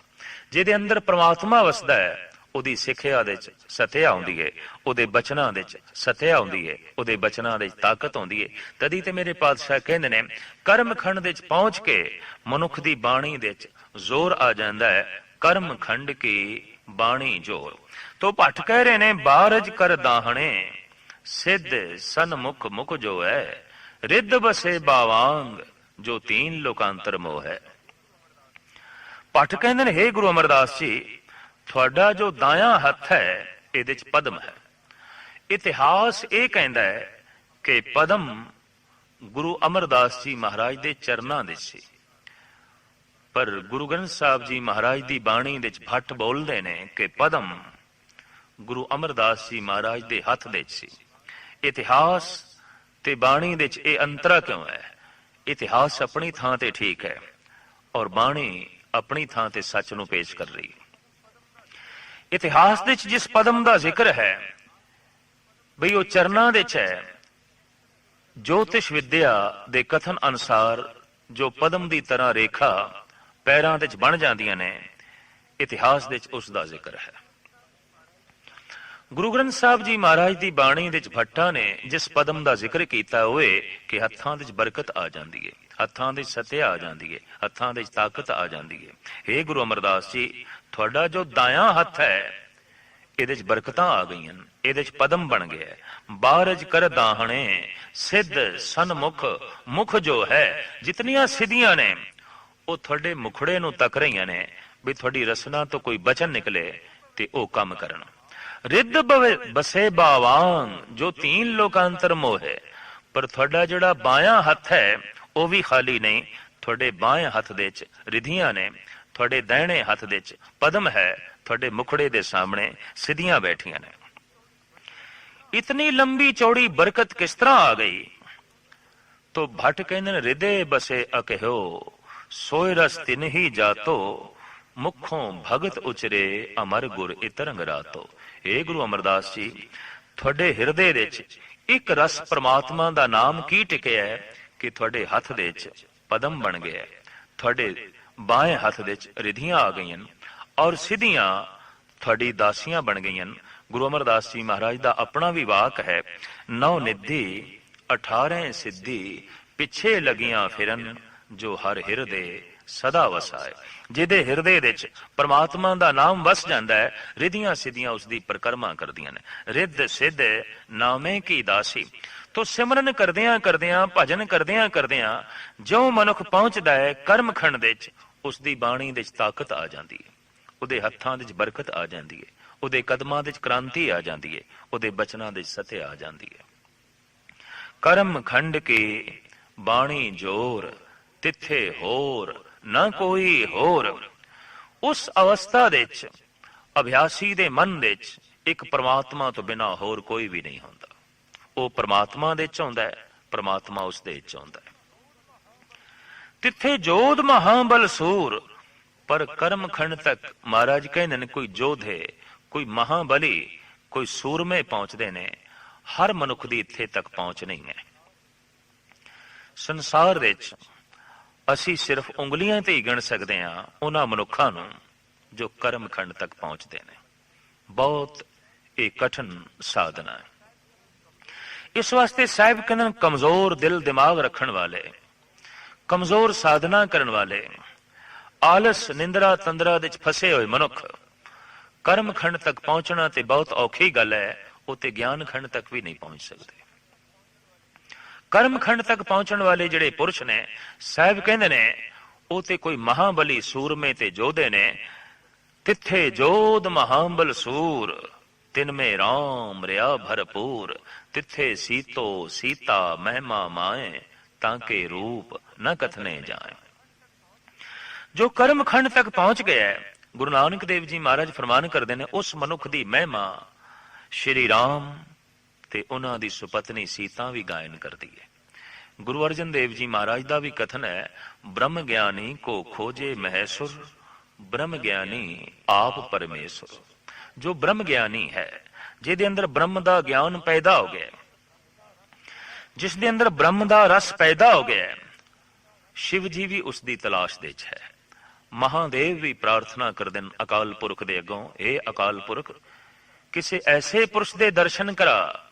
ਜਿਹਦੇ ਅੰਦਰ ਪ੍ਰਮਾਤਮਾ ਵਸਦਾ ਹੈ ਉਹਦੀ ਸਿੱਖਿਆ ਦੇ ਚ ਸਤਿਆ ਆਉਂਦੀ ਹੈ, ਉਹਦੇ ਬਚਨਾਂ ਦੇ ਚ ਸਤਿਆ ਆਉਂਦੀ ਹੈ, ਉਹਦੇ ਬਚਨਾਂ ਦੇ ਚ ਤਾਕਤ ਆਉਂਦੀ ਹੈ। ਤਦੀ ਤੇ ਮੇਰੇ ਪਾਤਸ਼ਾਹ ਕਹਿੰਦੇ ਨੇ ਕਰਮ ਖੰਡ ਦੇ ਚ ਪਹੁੰਚ ਕੇ ਮਨੁੱਖ ਦੀ ਬਾਣੀ ਦੇ ਚ ਜ਼ੋਰ ਆ ਜਾਂਦਾ ਹੈ। ਕਰਮ ਖੰਡ ਕੀ ਬਾਣੀ ਜੋਰ। ਤੋ ਭੱਟ ਕਹਿ ਰਹੇ ਨੇ ਬਾਰਜ ਕਰ ਦਾਹਣੇ ਸਿੱਧ ਸਨਮੁਖ ਮੁਖ ਜੋ ਹੈ। ਰਿੱਧ ਬਸੇ ਬਾਵਾਂਗ ਜੋ ਤੀਨ ਲੋਕਾਂਤਰ ਮੋਹ ਹੈ। ਭੱਟ ਕਹਿੰਦੇ ਨੇ ਹੇ ਗੁਰੂ ਅਮਰਦਾਸ ਜੀ, ਤੁਹਾਡਾ ਜੋ ਦਾਇਆ ਹੱਥ ਹੈ ਇਹਦੇ ਚ ਪਦਮ ਹੈ। ਇਤਿਹਾਸ ਇਹ ਕਹਿੰਦਾ ਹੈ ਕਿ ਪਦਮ ਗੁਰੂ ਅਮਰਦਾਸ ਜੀ ਮਹਾਰਾਜ ਦੇ ਚਰਨਾਂ ਦੇ ਸੀ, ਪਰ ਗੁਰੂ ਗ੍ਰੰਥ ਸਾਹਿਬ ਜੀ ਮਹਾਰਾਜ ਦੀ ਬਾਣੀ ਦੇ ਚ ਭੱਟ ਬੋਲਦੇ ਨੇ ਕਿ ਪਦਮ ਗੁਰੂ ਅਮਰਦਾਸ ਜੀ ਮਹਾਰਾਜ ਦੇ ਹੱਥ ਦੇ ਸੀ। ਇਤਿਹਾਸ ਤੇ ਬਾਣੀ ਦੇ ਚ ਇਹ ਅੰਤਰਾ ਕਿਉਂ ਹੈ? ਇਤਿਹਾਸ ਆਪਣੀ ਥਾਂ ਤੇ ਠੀਕ ਹੈ ਔਰ ਬਾਣੀ ਆਪਣੀ ਥਾਂ ਤੇ ਸੱਚ ਨੂੰ ਪੇਸ਼ ਕਰ ਰਹੀ ਹੈ। ਇਤਿਹਾਸ ਦੇ ਚ ਜਿਸ ਪਦਮ ਦਾ ਜ਼ਿਕਰ ਹੈ ਬਈ ਉਹ ਚਰਨਾਂ ਦੇ ਚ ਹੈ। ਜੋਤਿਸ਼ ਵਿਦਿਆ ਦੇ ਕਥਨ ਅਨੁਸਾਰ ਜੋ ਪਦਮ ਦੀ ਤਰ੍ਹਾਂ ਰੇਖਾ ਪੈਰਾਂ ਦੇ ਚ ਬਣ ਜਾਂਦੀਆਂ ਨੇ, ਇਤਿਹਾਸ ਦੇ ਚ ਉਸ ਦਾ ਜ਼ਿਕਰ ਹੈ। ਗੁਰੂ ਗ੍ਰੰਥ ਸਾਹਿਬ ਜੀ ਮਹਾਰਾਜ ਦੀ ਬਾਣੀ ਦੇ ਚ ਭੱਟਾਂ ਨੇ ਜਿਸ ਪਦਮ ਦਾ ਜ਼ਿਕਰ ਕੀਤਾ ਹੋਏ ਕਿ ਹੱਥਾਂ ਦੇ ਚ ਬਰਕਤ ਆ ਜਾਂਦੀ ਹੈ, ਹੱਥਾਂ ਦੇ ਸਤਿਆ ਆ ਜਾਂਦੀ ਹੈ, ਹੱਥਾਂ ਦੇ ਤਾਕਤ ਆ ਜਾਂਦੀ ਹੈ। ਹੇ ਗੁਰੂ ਅਮਰਦਾਸ ਜੀ, ਤੁਹਾਡਾ ਜੋ ਦਾਇਆ ਹੱਥ ਹੈ ਇਹਦੇ ਚ ਬਰਕਤਾਂ ਆ ਗਈਆਂ, ਇਹਦੇ ਚ ਪਦਮ ਬਣ ਗਿਆ। ਬਾਰਜ ਕਰ ਦਾਹਣੇ ਸਿੱਧ ਸਨਮੁਖ ਮੁਖ ਜੋ ਹੈ। ਜਿਤਨੀਆਂ ਸਿੱਧੀਆਂ ਨੇ ਉਹ ਤੁਹਾਡੇ ਮੁਖੜੇ ਨੂੰ ਤੱਕ ਰਹੀਆਂ ਨੇ ਵੀ ਤੁਹਾਡੀ ਰਸਨਾ ਤੋਂ ਕੋਈ ਬਚਨ ਨਿਕਲੇ ਤੇ ਉਹ ਕੰਮ ਕਰਨ। ਰਿੱਧ ਬਸੇ ਬਾਵਾਂ ਜੋ ਤੀਨ ਲੋਕਾਂਤਰ ਮੋਹ ਹੈ। ਪਰ ਤੁਹਾਡਾ ਜਿਹੜਾ ਬਾਇਆ ਹੱਥ ਹੈ ਉਹ ਵੀ ਖਾਲੀ ਨਹੀਂ। ਤੁਹਾਡੇ ਬਾਏ ਹੱਥ ਦੇ ਚ ਰਿਧੀਆਂ ਨੇ, ਤੁਹਾਡੇ ਦਾਹਿਣੇ ਹੱਥ ਦੇ ਚ ਪਦਮ ਹੈ, ਤੁਹਾਡੇ ਮੁਖੜੇ ਦੇ ਸਾਹਮਣੇ ਸਿੱਧੀਆਂ ਬੈਠੀਆਂ ਨੇ। ਇਤਨੀ ਲੰਬੀ ਚੌੜੀ ਬਰਕਤ ਕਿਸ ਤਰ੍ਹਾਂ ਆ ਗਈ? ਤੋ ਭੱਟ ਕਹਿੰਦੇ ਨੇ ਰਿਦੇ ਬਸੇ ਅਕਹਿਓ ਸੋਇ ਰਸ ਤਿਨ ਹੀ ਜਾਤੋ ਮੁਖੋਂ ਭਗਤ ਉਚਰੇ ਅਮਰ ਗੁਰ ਇਤਰੰਗ ਰਾਤੋ। ਏ ਗੁਰੂ ਅਮਰਦਾਸ ਜੀ, ਤੁਹਾਡੇ ਹਿਰਦੇ ਦੇ ਚ ਇੱਕ ਰਸ ਪ੍ਰਮਾਤਮਾ ਦਾ ਨਾਮ ਕੀ ਟਿਕਿਆ ਹੈ ਕਿ ਤੁਹਾਡੇ ਹੱਥ ਦੇ ਚ ਪਦਮ ਬਣ ਗਿਆ, ਤੁਹਾਡੇ ਬਾਏ ਹੱਥ ਦੇ ਚ ਰਿਧੀਆਂ ਆ ਗਈਆਂ ਔਰ ਸਿੱਧੀਆਂ ਤੁਹਾਡੀ ਦਾਸੀਆਂ ਬਣ ਗਈਆਂ। ਗੁਰੂ ਅਮਰਦਾਸ ਜੀ ਮਹਾਰਾਜ ਦਾ ਆਪਣਾ ਵੀ ਵਾਕ ਹੈ, 9 ਨਿਧੀ 18 ਸਿੱਧੀ ਪਿੱਛੇ ਲੱਗੀਆਂ ਫਿਰਨ ਜੋ ਹਰ ਹਿਰਦੇ ਸਦਾ ਵਸਾਏ। ਜਿਹਦੇ ਹਿਰਦੇ ਦੇ ਚ ਪਰਮਾਤਮਾ ਦਾ ਨਾਮ ਵਸ ਜਾਂਦਾ ਹੈ, ਰਿਧੀਆਂ ਸਿੱਧੀਆਂ ਉਸ ਦੀ ਪਰਿਕਰਮਾ ਕਰਦੀਆਂ ਨੇ। ਰਿੱਧ ਸਿੱਧ ਨਾਮੇ ਕੀ ਦਾਸੀ। ਤੋ ਸਿਮਰਨ ਕਰਦਿਆਂ ਕਰਦਿਆਂ, ਭਜਨ ਕਰਦਿਆਂ ਕਰਦਿਆਂ ਜੋ ਮਨੁੱਖ ਪਹੁੰਚਦਾ ਹੈ ਕਰਮਖੰਡ ਦੇ ਚ, ਉਸ ਦੀ ਬਾਣੀ ਦੇ ਚ ਤਾਕਤ ਆ ਜਾਂਦੀ ਹੈ, ਉਹਦੇ ਹੱਥਾਂ ਦੇ ਚ ਬਰਕਤ ਆ ਜਾਂਦੀ ਹੈ, ਉਹਦੇ ਕਦਮਾਂ ਦੇ ਚ ਕ੍ਰਾਂਤੀ ਆ ਜਾਂਦੀ ਹੈ, ਉਹਦੇ ਬਚਨਾਂ ਦੇ ਚ ਸਤਿਆ ਆ ਜਾਂਦੀ ਹੈ। ਕਰਮਖੰਡ ਕੀ ਬਾਣੀ ਜੋਰ ਤਿੱਥੇ ਹੋਰ ਨਾ ਕੋਈ ਹੋਰ। ਉਸ ਅਵਸਥਾ ਦੇ ਚ ਅਭਿਆਸੀ ਦੇ ਮਨ ਦੇ ਚ ਇੱਕ ਪ੍ਰਮਾਤਮਾ ਤੋਂ ਬਿਨਾਂ ਹੋਰ ਕੋਈ ਵੀ ਨਹੀਂ ਹੁੰਦਾ। ਉਹ ਪ੍ਰਮਾਤਮਾ ਦੇ ਚ ਆਉਂਦਾ ਹੈ, ਪ੍ਰਮਾਤਮਾ ਉਸ ਦੇ ਚ ਆਉਂਦਾ ਹੈ। ਤਿੱਥੇ ਜੋਧ ਮਹਾਬਲ ਸੂਰ। ਪਰ ਕਰਮਖੰਡ ਤੱਕ ਮਹਾਰਾਜ ਕਹਿੰਦੇ ਨੇ ਕੋਈ ਜੋਧੇ, ਕੋਈ ਮਹਾਬਲੀ, ਕੋਈ ਸੂਰਮੇ ਪਹੁੰਚਦੇ ਨੇ। ਹਰ ਮਨੁੱਖ ਦੀ ਇੱਥੇ ਤੱਕ ਪਹੁੰਚ ਨਹੀਂ ਹੈ। ਸੰਸਾਰ ਵਿੱਚ ਅਸੀਂ ਸਿਰਫ ਉਂਗਲੀਆਂ ਤੇ ਹੀ ਗਿਣ ਸਕਦੇ ਹਾਂ ਉਹਨਾਂ ਮਨੁੱਖਾਂ ਨੂੰ ਜੋ ਕਰਮਖੰਡ ਤੱਕ ਪਹੁੰਚਦੇ ਨੇ। ਬਹੁਤ ਇਹ ਕਠਿਨ ਸਾਧਨਾ ਹੈ। ਇਸ ਵਾਸਤੇ ਸਾਹਿਬ ਕਹਿੰਦੇ ਕਮਜ਼ੋਰ ਦਿਲ ਦਿਮਾਗ ਰੱਖਣ ਵਾਲੇ, ਕਮਜ਼ੋਰ ਸਾਧਨਾ ਕਰਨ ਵਾਲੇ, ਆਲਸ ਨਿੰਦਰਾ ਤੰਦਰਾ ਦੇ ਚ ਫਸੇ ਹੋਏ ਮਨੁੱਖ ਕਰਮਖੰਡ ਤੱਕ ਪਹੁੰਚਣਾ ਤੇ ਬਹੁਤ ਔਖੀ ਗੱਲ ਹੈ। ਉਹ ਤੇ ਗਿਆਨ ਖੰਡ ਤੱਕ ਵੀ ਨਹੀਂ ਪਹੁੰਚ ਸਕਦੇ। ਕਰਮਖੰਡ ਤੱਕ ਪਹੁੰਚਣ ਵਾਲੇ ਜਿਹੜੇ ਪੁਰਸ਼ ਨੇ, ਸਾਹਿਬ ਕਹਿੰਦੇ ਨੇ ਉਹ ਤੇ ਕੋਈ ਮਹਾਬਲੀ ਸੂਰਮੇ ਤੇ ਜੋਧੇ ਨੇ। ਤਿੱਥੇ ਜੋਧ ਮਹਾਬਲ ਸੂਰ ਤਿਨ ਮੇ ਰਾਮ ਰਿਆ ਭਰਪੂਰ। ਤਿੱਥੇ ਸੀਤੋ ਸੀਤਾ ਮਹਿਮਾ ਮਾਏ ਤਾਂ ਕੇ ਰੂਪ ਨ ਕਥਨੇ ਜਾਏ। ਜੋ ਕਰਮਖੰਡ ਤੱਕ ਪਹੁੰਚ ਗਿਆ ਹੈ, ਗੁਰੂ ਨਾਨਕ ਦੇਵ ਜੀ ਮਹਾਰਾਜ ਫਰਮਾਨ ਕਰਦੇ ਨੇ ਉਸ ਮਨੁੱਖ ਦੀ ਮਹਿਮਾ ਸ਼੍ਰੀ ਰਾਮ ਤੇ ਉਹਨਾਂ ਦੀ ਸੁਪਤਨੀ ਸੀਤਾ ਵੀ ਗਾਇਨ ਕਰਦੀ ਹੈ। ਗੁਰੂ ਅਰਜਨ ਦੇਵ ਜੀ ਮਹਾਰਾਜ ਦਾ ਵੀ ਕਥਨ ਹੈ, ਬ੍ਰਹਮ ਗਿਆਨੀ ਕੋ ਖੋਜੇ ਮਹੇਸ਼ੁਰ ਬ੍ਰਹਮ ਗਿਆਨੀ ਆਪ ਪਰਮੇਸ਼ੁਰ। ਜੋ ਬ੍ਰਹਮ ਗਿਆਨੀ ਹੈ, ਜਿਹਦੇ ਅੰਦਰ ਬ੍ਰਹਮ ਦਾ ਗਿਆਨ ਪੈਦਾ ਹੋ ਗਿਆ, ਜਿਸ ਦੇ ਅੰਦਰ ਬ੍ਰਹਮ ਦਾ ਰਸ ਪੈਦਾ ਹੋ ਗਿਆ ਹੈ, ਸ਼ਿਵ ਜੀ ਵੀ ਉਸ ਦੀ ਤਲਾਸ਼ ਦੇ ਵਿੱਚ ਹੈ। ਮਹਾਦੇਵ ਵੀ ਪ੍ਰਾਰਥਨਾ ਕਰਦੇ ਨੇ ਅਕਾਲ ਪੁਰਖ ਦੇ ਅੱਗੋਂ, ਇਹ ਅਕਾਲ ਪੁਰਖ ਕਿਸੇ ਐਸੇ ਪੁਰਸ਼ ਦੇ ਦਰਸ਼ਨ ਕਰਾ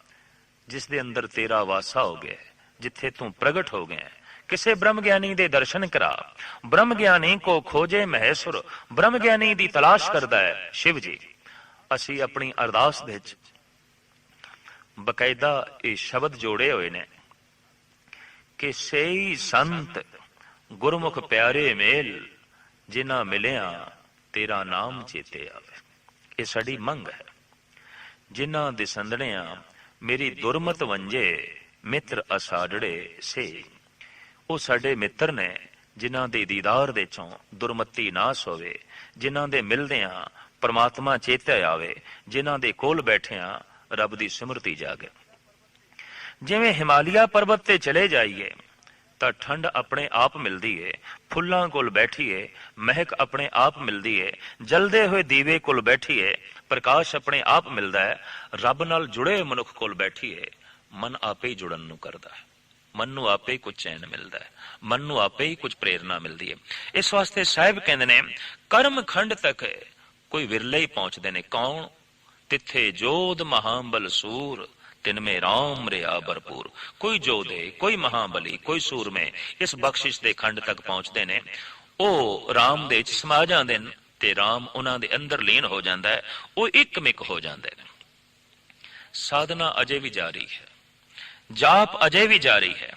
ਜਿਸ ਦੇ ਅੰਦਰ ਤੇਰਾ ਵਾਸਾ ਹੋ ਗਿਆ, ਜਿੱਥੇ ਤੂੰ ਪ੍ਰਗਟ ਹੋ ਗਿਆ। ਕਿਸੇ ਬ੍ਰਹਮ ਗਿਆਨੀ ਦੇ ਦਰਸ਼ਨ ਕਰਾ। ਬ੍ਰਹਮ ਗਿਆਨੀ ਕੋ ਖੋਜੇ ਮਹੇਸ਼ੁਰ, ਬ੍ਰਹਮ ਗਿਆਨੀ ਦੀ ਤਲਾਸ਼ ਕਰਦਾ ਹੈ ਸ਼ਿਵ ਜੀ। ਅਸੀਂ ਆਪਣੀ ਅਰਦਾਸ ਦੇ ਵਿੱਚ ਬਕਾਇਦਾ ਇਹ ਸ਼ਬਦ ਜੋੜੇ ਹੋਏ ਨੇ ਕਿ ਸਈ ਸੰਤ ਗੁਰਮੁਖ ਪਿਆਰੇ ਮੇਲ, ਜਿਨ੍ਹਾਂ ਮਿਲਿਆ ਤੇਰਾ ਨਾਮ ਚੇਤੇ ਆਵੇ। ਇਹ ਸਾਡੀ ਮੰਗ ਹੈ। ਜਿਨ੍ਹਾਂ ਦੇ ਸੰਦਣਿਆਂ ਮੇਰੀ ਦੁਰਮਤ ਵੰਜੇ, ਮਿੱਤਰ ਅਸਾੜੜੇ ਸੇ। ਉਹ ਸਾਡੇ ਮਿੱਤਰ ਨੇ ਜਿਨ੍ਹਾਂ ਦੇ ਦੀਦਾਰ ਦੇ ਚੋਂ ਦੁਰਮਤੀ ਨਾਸ ਹੋਵੇ, ਜਿਨ੍ਹਾਂ ਦੇ ਮਿਲਦਿਆਂ ਪਰਮਾਤਮਾ ਚੇਤੇ ਆਵੇ, ਜਿਨ੍ਹਾਂ ਦੇ ਕੋਲ ਬੈਠਿਆਂ ਰੱਬ ਦੀ ਸਿਮਰਤੀ ਜਾਗੇ। ਜਿਵੇਂ ਹਿਮਾਲਿਆ ਪਰਬਤ ਤੇ ਚਲੇ ਜਾਈਏ ਤਾਂ ਠੰਡ ਆਪਣੇ ਆਪ ਮਿਲਦੀ ਏ, ਫੁੱਲਾਂ ਕੋਲ ਬੈਠੀਏ ਮਹਿਕ ਆਪਣੇ ਆਪ ਮਿਲਦੀ ਏ, ਜਲਦੇ ਹੋਏ ਦੀਵੇ ਕੋਲ ਬੈਠੀਏ ਪ੍ਰਕਾਸ਼ ਆਪਣੇ ਆਪ ਮਿਲਦਾ ਹੈ। ਰੱਬ ਨਾਲ ਜੁੜੇ ਮਨੁੱਖ ਕੋਲ ਬੈਠੀਏ ਮਨ ਆਪੇ ਹੀ ਜੁੜਨ ਨੂੰ ਕਰਦਾ ਹੈ, ਮਨ ਨੂੰ ਆਪੇ ਹੀ ਕੁਝ ਚੈਨ ਮਿਲਦਾ ਹੈ, ਮਨ ਨੂੰ ਆਪੇ ਹੀ ਕੁਝ ਪ੍ਰੇਰਨਾ ਮਿਲਦੀ ਹੈ। ਇਸ ਵਾਸਤੇ ਸਾਹਿਬ ਕਹਿੰਦੇ ਨੇ ਕਰਮ ਖੰਡ ਤੱਕ ਕੋਈ ਵਿਰਲੇ ਹੀ ਪਹੁੰਚਦੇ ਨੇ। ਕੌਣ? ਤਿੱਥੇ ਜੋਧ ਮਹਾਬਲ ਸੂਰ, ਤਿਨ ਮੇ ਰਾਮ ਰਿਆ ਭਰਪੂਰ। ਕੋਈ ਜੋਧੇ, ਕੋਈ ਮਹਾਬਲੀ, ਕੋਈ ਸੂਰਮੇ ਇਸ ਬਖਸ਼ਿਸ਼ ਦੇ ਖੰਡ ਤੱਕ ਪਹੁੰਚਦੇ ਨੇ। ਉਹ ਰਾਮ ਦੇ ਵਿੱਚ ਸਮਾ ਜਾਂਦੇ ਨੇ ਤੇ ਰਾਮ ਉਹਨਾਂ ਦੇ ਅੰਦਰ ਲੀਨ ਹੋ ਜਾਂਦਾ ਹੈ, ਉਹ ਇੱਕ ਮਿਕ ਹੋ ਜਾਂਦੇ ਨੇ। ਸਾਧਨਾ ਅਜੇ ਵੀ ਜਾਰੀ ਹੈ, ਜਾਪ ਅਜੇ ਵੀ ਜਾਰੀ ਹੈ,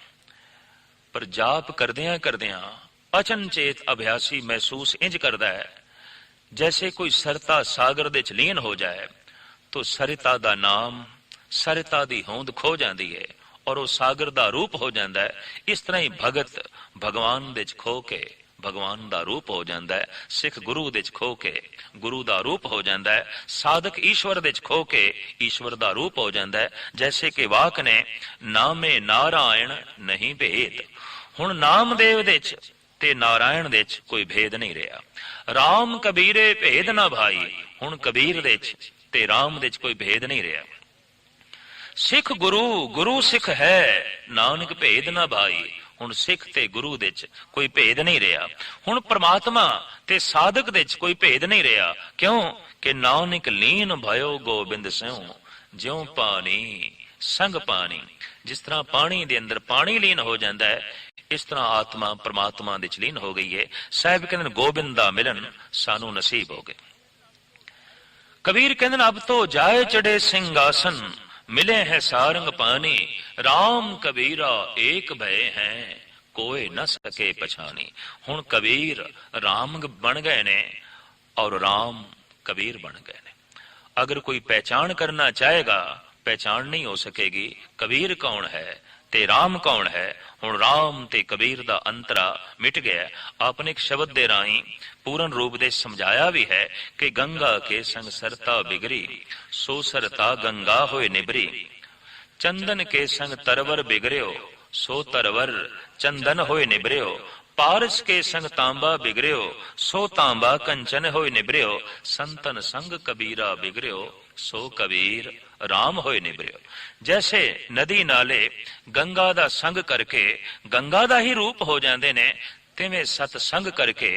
ਪਰ ਜਾਪ ਕਰਦਿਆਂ ਕਰਦਿਆਂ ਅਚਨਚੇਤ ਅਭਿਆਸੀ ਮਹਿਸੂਸ ਇੰਜ ਕਰਦਾ ਹੈ ਜੈਸੇ ਕੋਈ ਸਰਤਾ ਸਾਗਰ ਦੇ ਚ ਲੀਨ ਹੋ ਜਾਏ ਤੋ ਸਰਿਤਾ ਦਾ ਨਾਮ, ਸਰਿਤਾ ਦੀ ਹੋਂਦ ਖੋ ਜਾਂਦੀ ਹੈ ਔਰ ਉਹ ਸਾਗਰ ਦਾ ਰੂਪ ਹੋ ਜਾਂਦਾ ਹੈ। ਇਸ ਤਰ੍ਹਾਂ ਹੀ ਭਗਤ ਭਗਵਾਨ ਦੇ ਚ ਖੋ ਕੇ ਭਗਵਾਨ ਦਾ ਰੂਪ ਹੋ ਜਾਂਦਾ ਹੈ, ਸਿੱਖ ਗੁਰੂ ਦੇ ਚ ਖੋ ਕੇ ਗੁਰੂ ਦਾ ਰੂਪ ਹੋ ਜਾਂਦਾ ਹੈ, ਸਾਧਕ ਈਸ਼ਵਰ ਦੇ ਚ ਖੋ ਕੇ ਈਸ਼ਵਰ ਦਾ ਰੂਪ ਹੋ ਜਾਂਦਾ ਹੈ। ਜੈਸੇ ਕਿ ਵਾਕ ਨੇ ਨਾਮੇ ਨਾਰਾਇਣ ਨਹੀਂ ਭੇਦ। ਹੁਣ ਨਾਮਦੇਵ ਦੇ ਚ ਤੇ ਨਾਰਾਇਣ ਦੇ ਚ ਕੋਈ ਭੇਦ ਨਹੀਂ ਰਿਹਾ। ਰਾਮ ਕਬੀਰੇ ਭੇਦ ਨਾ ਭਾਈ, ਹੁਣ ਕਬੀਰ ਦੇ ਚ ਤੇ ਰਾਮ ਦੇ ਚ ਕੋਈ ਭੇਦ ਨਹੀਂ ਰਿਹਾ। ਸਿੱਖ ਗੁਰੂ, ਗੁਰੂ ਸਿੱਖ ਹੈ, ਨਾਨਕ ਭੇਦ ਨਾ ਭਾਈ, ਹੁਣ ਸਿੱਖ ਤੇ ਗੁਰੂ ਦੇ ਚ ਕੋਈ ਭੇਦ ਨਹੀਂ ਰਿਹਾ। ਹੁਣ ਪ੍ਰਮਾਤਮਾ ਤੇ ਸਾਧਕ ਦੇ ਚ ਕੋਈ ਭੇਦ ਨਹੀਂ ਰਿਹਾ। ਕਿਉਂ? ਕਿ ਨਾਨਕ ਲੀਨ ਭਇਓ ਗੋਬਿੰਦ ਸਿਉ, ਜਿਉ ਪਾਣੀ ਸੰਗ ਪਾਣੀ। ਜਿਸ ਤਰ੍ਹਾਂ ਪਾਣੀ ਦੇ ਅੰਦਰ ਪਾਣੀ ਲੀਨ ਹੋ ਜਾਂਦਾ ਹੈ, ਇਸ ਤਰ੍ਹਾਂ ਆਤਮਾ ਪ੍ਰਮਾਤਮਾ ਦੇ ਚ ਲੀਨ ਹੋ ਗਈ ਹੈ। ਸਾਹਿਬ ਕਹਿੰਦੇ ਗੋਬਿੰਦ ਦਾ ਮਿਲਨ ਸਾਨੂੰ ਨਸੀਬ ਹੋ ਗਿਆ। ਕਬੀਰ ਕਹਿੰਦੇ ਅਬ ਤੋ ਜਾਏ ਚੜੇ ਸਿੰਘਾਸਨ, मिले हैं सारंग पानी, राम कबीरा एक भय हैं, कोई न सके पछानी। हुण कबीर राम बन गए ने और राम कबीर बन गए ने। अगर कोई पहचान करना चाहेगा पहचान नहीं हो सकेगी कबीर कौन है ते राम कौन है। हुण राम ते कबीर दा अंतरा मिट गया। आपने एक शब्द दे राही पूर्ण रूप दे समझाया भी है कि गंगा के संग सरता बिगरी, सो सरता गंगा होए निबरी। चंदन के संग तरवर बिगड़ियो, सो तरवर चंदन होए निबरियो। पारस के संग तांबा बिगड़ियो, सो तांबा कंचन होए निबरियो। संतन संग कबीरा बिगड़ियो, सो कबीर राम होए निबरियो। जैसे नदी नाले गंगा दा संग करके गंगा दा ही रूप हो जाते ने, तिवें सतसंग करके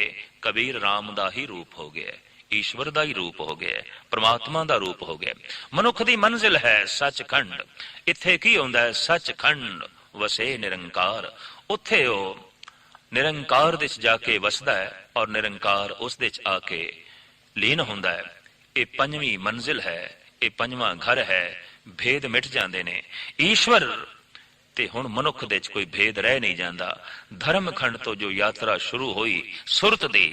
कबीर राम दा ही रूप हो गया, ईश्वर दा ही रूप हो गया, परमात्मा दा रूप हो गया। मनुख दी मंजिल है सचखंड। इत्थे की होंदा है? सचखंड वसे निरंकार। उत्थे ओ निरंकार दे च जाके वसदा है और निरंकार उस दे च आके लीन होंदा है। ये पंजवीं मंजिल है, ये पंजवां घर है। भेद मिट जाते ने। ईश्वर ते हुण मनुख दे च कोई भेद रह नहीं जाता। धर्मखंड तो जो यात्रा शुरू हुई सुरत दी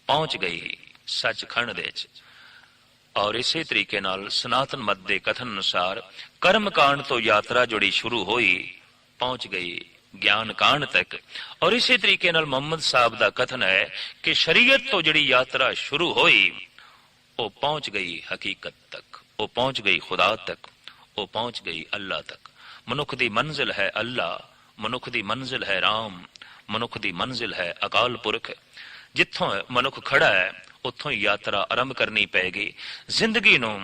पहुंच गई सचखंड दे च। और इसे तरीके नाल सनातन मत दे कथन अनुसार कर्म कांड तो यात्रा जोड़ी शुरू हुई पहुंच गई ज्ञान कांड तक। और इसी तरीके नाल मोहम्मद साहब दा कथन है कि शरीयत तो जिहड़ी यात्रा शुरू हुई वो पहुंच गई हकीकत तक, वो पहुंच गई खुदा तक, वो पहुंच गई अल्लाह तक। मनुख दी मंजिल है अल्लाह, मनुख दी मंजिल है राम, मनुख दी मंजिल है अकाल पुरख। जिथों मनुख खड़ा है उत्थों यात्रा आरंभ करनी पैगी। जिंदगी नूं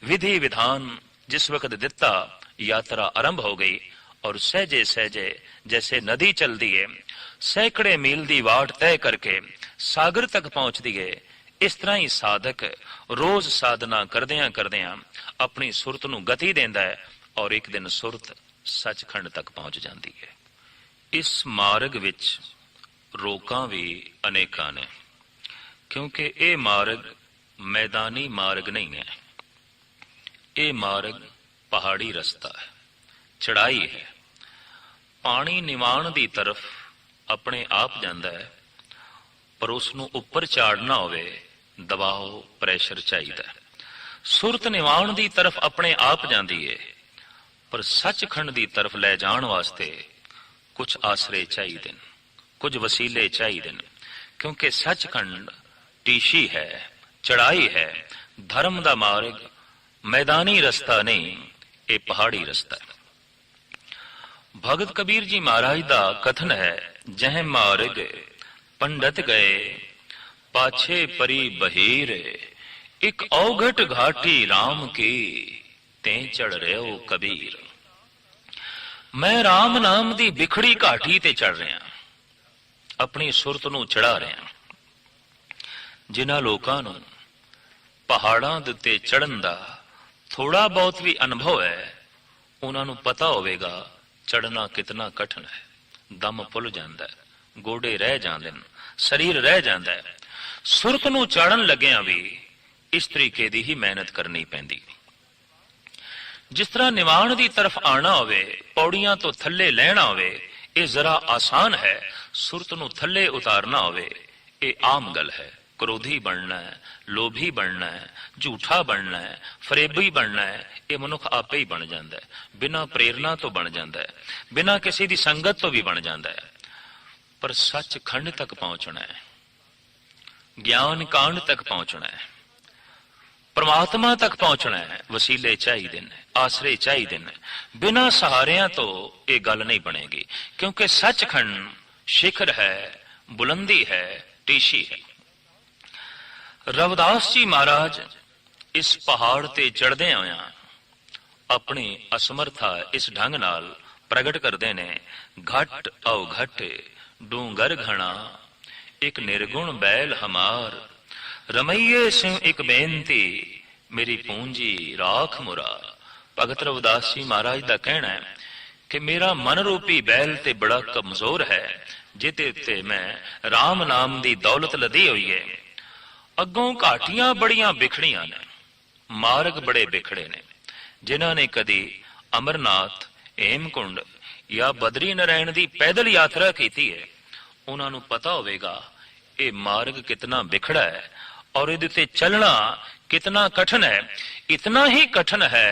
विधि विधान जिस वक्त दिता यात्रा आरंभ हो गई। और सहजे सहजे जैसे नदी चलती है, सैकड़े मील की वाट तय करके सागर तक पहुंचती है, इस तरह ही साधक रोज साधना करदियां करदियां अपनी सुरत नूं गति देंदा है और एक दिन सुरत सचखंड तक पहुंच जाती है। इस मार्ग विच रोकां भी अनेकां ने, क्योंकि ये मार्ग मैदानी मार्ग नहीं है, ये मार्ग पहाड़ी रस्ता है, चढ़ाई है। पानी निवाण की तरफ अपने आप जाता है, पर उसनूं उपर चाड़ना होवे दबाव प्रैशर चाहिए। सुरत निवाण की तरफ अपने आप जाती है, पर सचखंड की तरफ ले जाण वास्ते कुछ आसरे चाहिए, कुछ वसीले चाहिए, क्योंकि सचखंड टीशी है, चढ़ाई है। धर्म का मार्ग मैदानी रस्ता नहीं, ये पहाड़ी रस्ता है। भगत कबीर जी महाराज का कथन है, जह मार्ग पंडित गए पाछे परी बहीर, एक औघट घाटी राम की ते चढ़ रहे हो कबीर। मैं राम नाम की बिखड़ी घाटी ते चढ़ रहा, अपनी सुरत नूं चढ़ा रहा। जिन्हां लोकां नूं पहाड़ां दे उत्ते चढ़न दा थोड़ा बहुत भी अनुभव है, उन्हां नूं पता होवेगा चढ़ना कितना कठिन है। दम फुल जाता है, गोडे रह जाते हैं, शरीर रह जाता है। सुरत नूं चढ़न लग्या भी इस तरीके की ही मेहनत करनी पैंदी। जिस तरह निवाण की तरफ आना होवे, पौड़ियां तो थल्ले लहना होवे, ये जरा आसान है। सुरत नूं थल्ले उतारना होवे, ये आम गल है। क्रोधी बनना है, लोभी बनना है, झूठा बनना है, फरेबी बनना है, ये मनुख आपे ही बन जाता है। बिना प्रेरणा तो बन जाता है, बिना किसी की संगत तो भी बन जाता है। पर सचखंड तक पहुंचना है, ज्ञान कांड तक पहुंचना है, परमात्मा तक पहुंचना है, वसीले चाहिए, आसरे चाहिए। बिना सहारियां तो ये गल नहीं बनेगी, क्योंकि सचखंड शिखर है, बुलंदी है, टीशी है। रविदास जी महाराज इस पहाड़ ते चढ़दे होया अपनी असमर्था इस ढंग नाल प्रगट करते ने। घट अवघट डूंगर घना, एक निर्गुण बैल हमार, रमैये सिंह एक बेनती, मेरी पूंजी राख मुरा। भगत रविदास जी महाराज का कहना है कि मेरा मन रूपी बैल ते बड़ा कमजोर है, जिहदे ते मैं राम नाम की दौलत लदी हुई है। अगों घाटियां बड़ियां बिखड़ियां ने, मार्ग बड़े बिखड़े ने। जिन्हां ने कदी अमरनाथ, हेमकुंड या बद्री नारायण की पैदल यात्रा की है, उन्होंने पता होगा ये मार्ग कितना बिखड़ा है और इहदे ते चलना कितना कठिन है। इतना ही कठिन है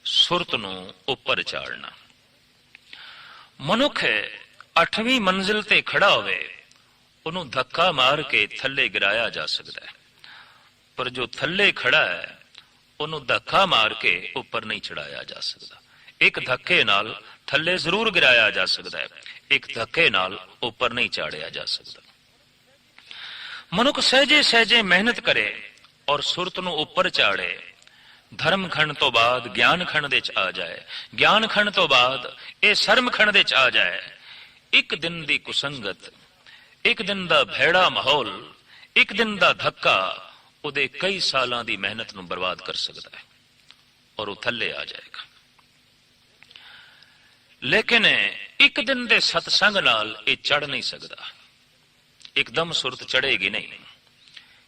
सुरत नूं उपर चाड़ना। मनुख 8वीं मंजिल ते खड़ा होवे, उन्होंने धक्का मार के थल्ले गिराया जा सकता है, पर जो थल्ले खड़ा है उन्होंने धक्का मार के ऊपर नहीं चढ़ाया जा सकता। एक धक्के नाल थल्ले जरूर गिराया जा सकता है, एक धक्के नाल ऊपर नहीं चाड़िया जा सकता। मनुख सहजे सहजे मेहनत करे और सुरत नूं ऊपर चाड़े। धर्म खंड तो बाद ज्ञान खंड दे आ जाए, ज्ञान खंड तो बाद ये सर्म खंड दे आ जाए। एक दिन की कुसंगत, एक दिन का भैड़ा माहौल, एक दिन का धक्का उहदे कई सालों की मेहनत नूं बर्बाद कर सकता है और वह थल्ले आ जाएगा। लेकिन एक दिन के सत्संग नाल ये चढ़ नहीं सकता, एकदम सुरत चढ़ेगी नहीं,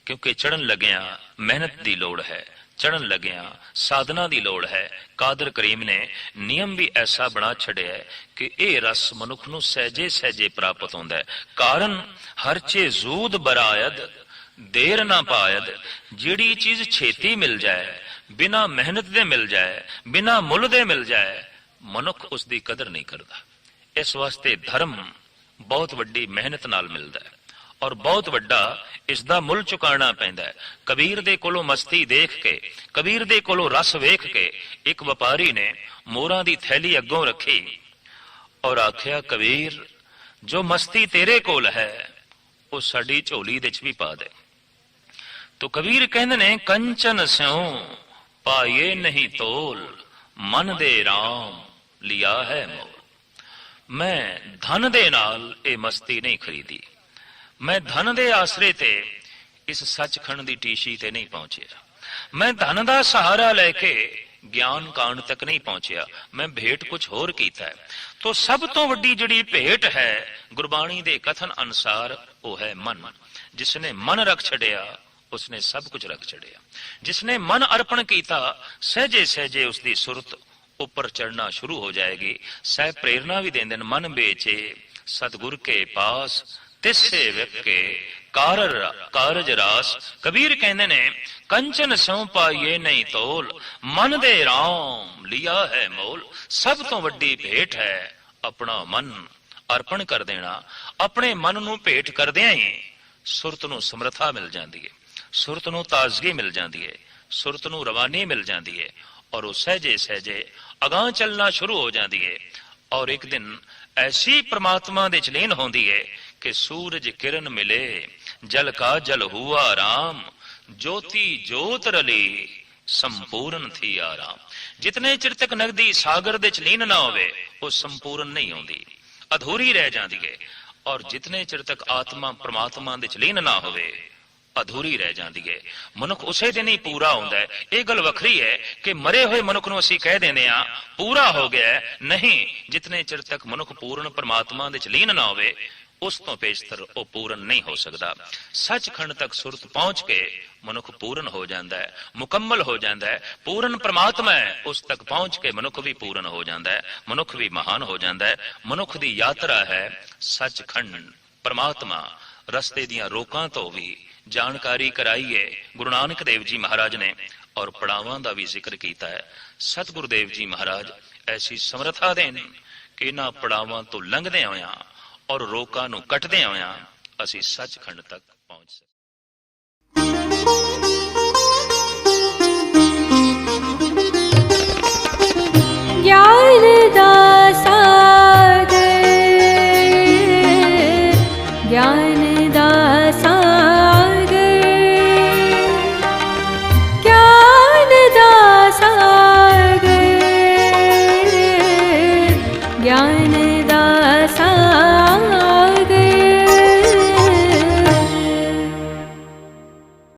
क्योंकि चढ़न लग्या मेहनत की लोड़ है, चढ़न लग्या साधना की लोड़ है। कादर करीम ने नियम भी ऐसा बना छड़िया है कि यह रस मनुख नूं सहजे सहजे प्राप्त होता है। कारण हर चे जूद बरायद देर ना पायद। जिहड़ी चीज छेती मिल जाए, बिना मेहनत दे मिल जाए, बिना मुल दे मिल जाए, मनुख उसकी कदर नहीं करता। इस वास्ते धर्म बहुत वड्डी मेहनत नाल मिलता है और बहुत वड्डा इसका मुल चुकाना पैंदा है। कबीर दे कोलों मस्ती देख के, कबीर दे कोलों रस वेख के एक व्यापारी ने मोरां दी थैली अगों रखी और आख्या, कबीर जो मस्ती तेरे कोल है वो साडी झोली दे च भी पा दे। तो कबीर कहंदे ने, कंचन स्यों पाए नहीं तोल, मन दे राम लिया है मोल। ਮੈਂ ਧਨ ਦੇ ਨਾਲ ਇਹ ਮਸਤੀ ਨਹੀਂ ਖਰੀਦੀ, ਮੈਂ ਧਨ ਦੇ ਆਸਰੇ ਤੇ ਇਸ ਸੱਚਖੰਡ ਦੀ ਟੀਸ਼ੀ ਤੇ ਨਹੀਂ ਪਹੁੰਚਿਆ, ਮੈਂ ਧਨ ਦਾ ਸਹਾਰਾ ਲੈ ਕੇ ਗਿਆਨ ਕਾਂਡ ਤੱਕ ਨਹੀਂ ਪਹੁੰਚਿਆ, ਮੈਂ ਭੇਟ ਕੁਝ ਹੋਰ ਕੀਤਾ ਹੈ। ਤੋ ਸਭ ਤੋਂ ਵੱਡੀ ਜਿਹੜੀ ਭੇਟ ਹੈ ਗੁਰਬਾਣੀ ਦੇ ਕਥਨ ਅਨੁਸਾਰ ਉਹ ਹੈ ਮਨ। ਜਿਸਨੇ ਮਨ ਰੱਖ ਛੜਿਆ ਉਸਨੇ ਸਭ ਕੁਝ ਰੱਖ ਛੜਿਆ। ਜਿਸਨੇ ਮਨ ਅਰਪਣ ਕੀਤਾ ਸਹਿਜੇ ਸਹਿਜੇ ਉਸਦੀ ਸੁਰਤ ਉੱਪਰ ਚੜਨਾ ਸ਼ੁਰੂ ਹੋ ਜਾਏਗੀ। ਸਹਿ ਪ੍ਰੇਰਣਾ ਵੀ ਦਿੰਦੇ ਨੇ, ਮਨ ਵੇਚੇ ਸਤਿਗੁਰ ਕੇ ਪਾਸ ਤਿਸੇ ਵਿਕੇ ਕਾਰਜ ਰਾਸ। ਕਬੀਰ ਕਹਿੰਦੇ ਨੇ ਕੰਚਨ ਸਉ ਪਾਈਏ ਨਹੀਂ ਤੋਲ, ਮਨ ਦੇ ਰਾਮ ਲਿਆ ਹੈ ਮੋਲ। ਸਭ ਤੋਂ ਵੱਡੀ ਭੇਟ ਹੈ ਆਪਣਾ ਮਨ ਅਰਪਣ ਕਰ ਦੇਣਾ। ਆਪਣੇ ਮਨ ਨੂੰ ਭੇਟ ਕਰਦਿਆਂ ਹੀ ਸੁਰਤ ਨੂੰ ਸਮਰੱਥਾ ਮਿਲ ਜਾਂਦੀ ਹੈ, ਸੁਰਤ ਨੂੰ ਤਾਜ਼ਗੀ ਮਿਲ ਜਾਂਦੀ ਹੈ, ਸੁਰਤ ਨੂੰ ਰਵਾਨੀ ਮਿਲ ਜਾਂਦੀ ਹੈ ਔਰ ਉਹ ਸਹਿਜੇ ਸਹਿਜੇ ਅਗਾਂਹ ਚੱਲਣਾ ਸ਼ੁਰੂ ਹੋ ਜਾਂਦੀ ਹੈ। ਔਰ ਇੱਕ ਦਿਨ ਐਸੀ ਪ੍ਰਮਾਤਮਾ ਦੇ ਚ ਲੀਨ ਹੁੰਦੀ ਹੈ कि सूरज किरण मिले जल का जल हुआ राम, ज्योति ज्योत रली संपूर्ण थी आराम। जितने चिर तक नगदी सागर दे च लीन ना होवे वो संपूर्ण नहीं होंदी, अधूरी रह जाती है। और जितने चिर तक आत्मा परमात्मा दे च लीन ना होवे अधूरी रह जाती है। मनुख उसे दिन ही पूरा होता है। यह गल वखरी है कि मरे हुए मनुख नूं असीं कह देने आ पूरा हो गया है, नहीं। जितने चिर तक मनुख पूर्ण परमात्मा दे च लीन ना होवे उस तो पेशतर वो पूर्ण नहीं हो सकता। सचखंड तक सुरत पहुंच के मनुख पूर्ण हो जाता है, मुकम्मल हो जाता है। पूर्ण परमात्मा है, उस तक पहुंच के मनुख भी पूर्ण हो जाता है, मनुख भी महान हो जाता है। मनुख की यात्रा है सचखंड परमात्मा। रस्ते दियां रोकां तो भी जानकारी कराई है गुरु नानक देव जी महाराज ने और पड़ावां दा भी जिक्र किया है। सतगुरुदेव जी महाराज ऐसी समर्था देन कि इन्हां पड़ावां तो लंघदे होया और रोकां नूं कटदे होया असीं सचखंड तक पहुंच सकें।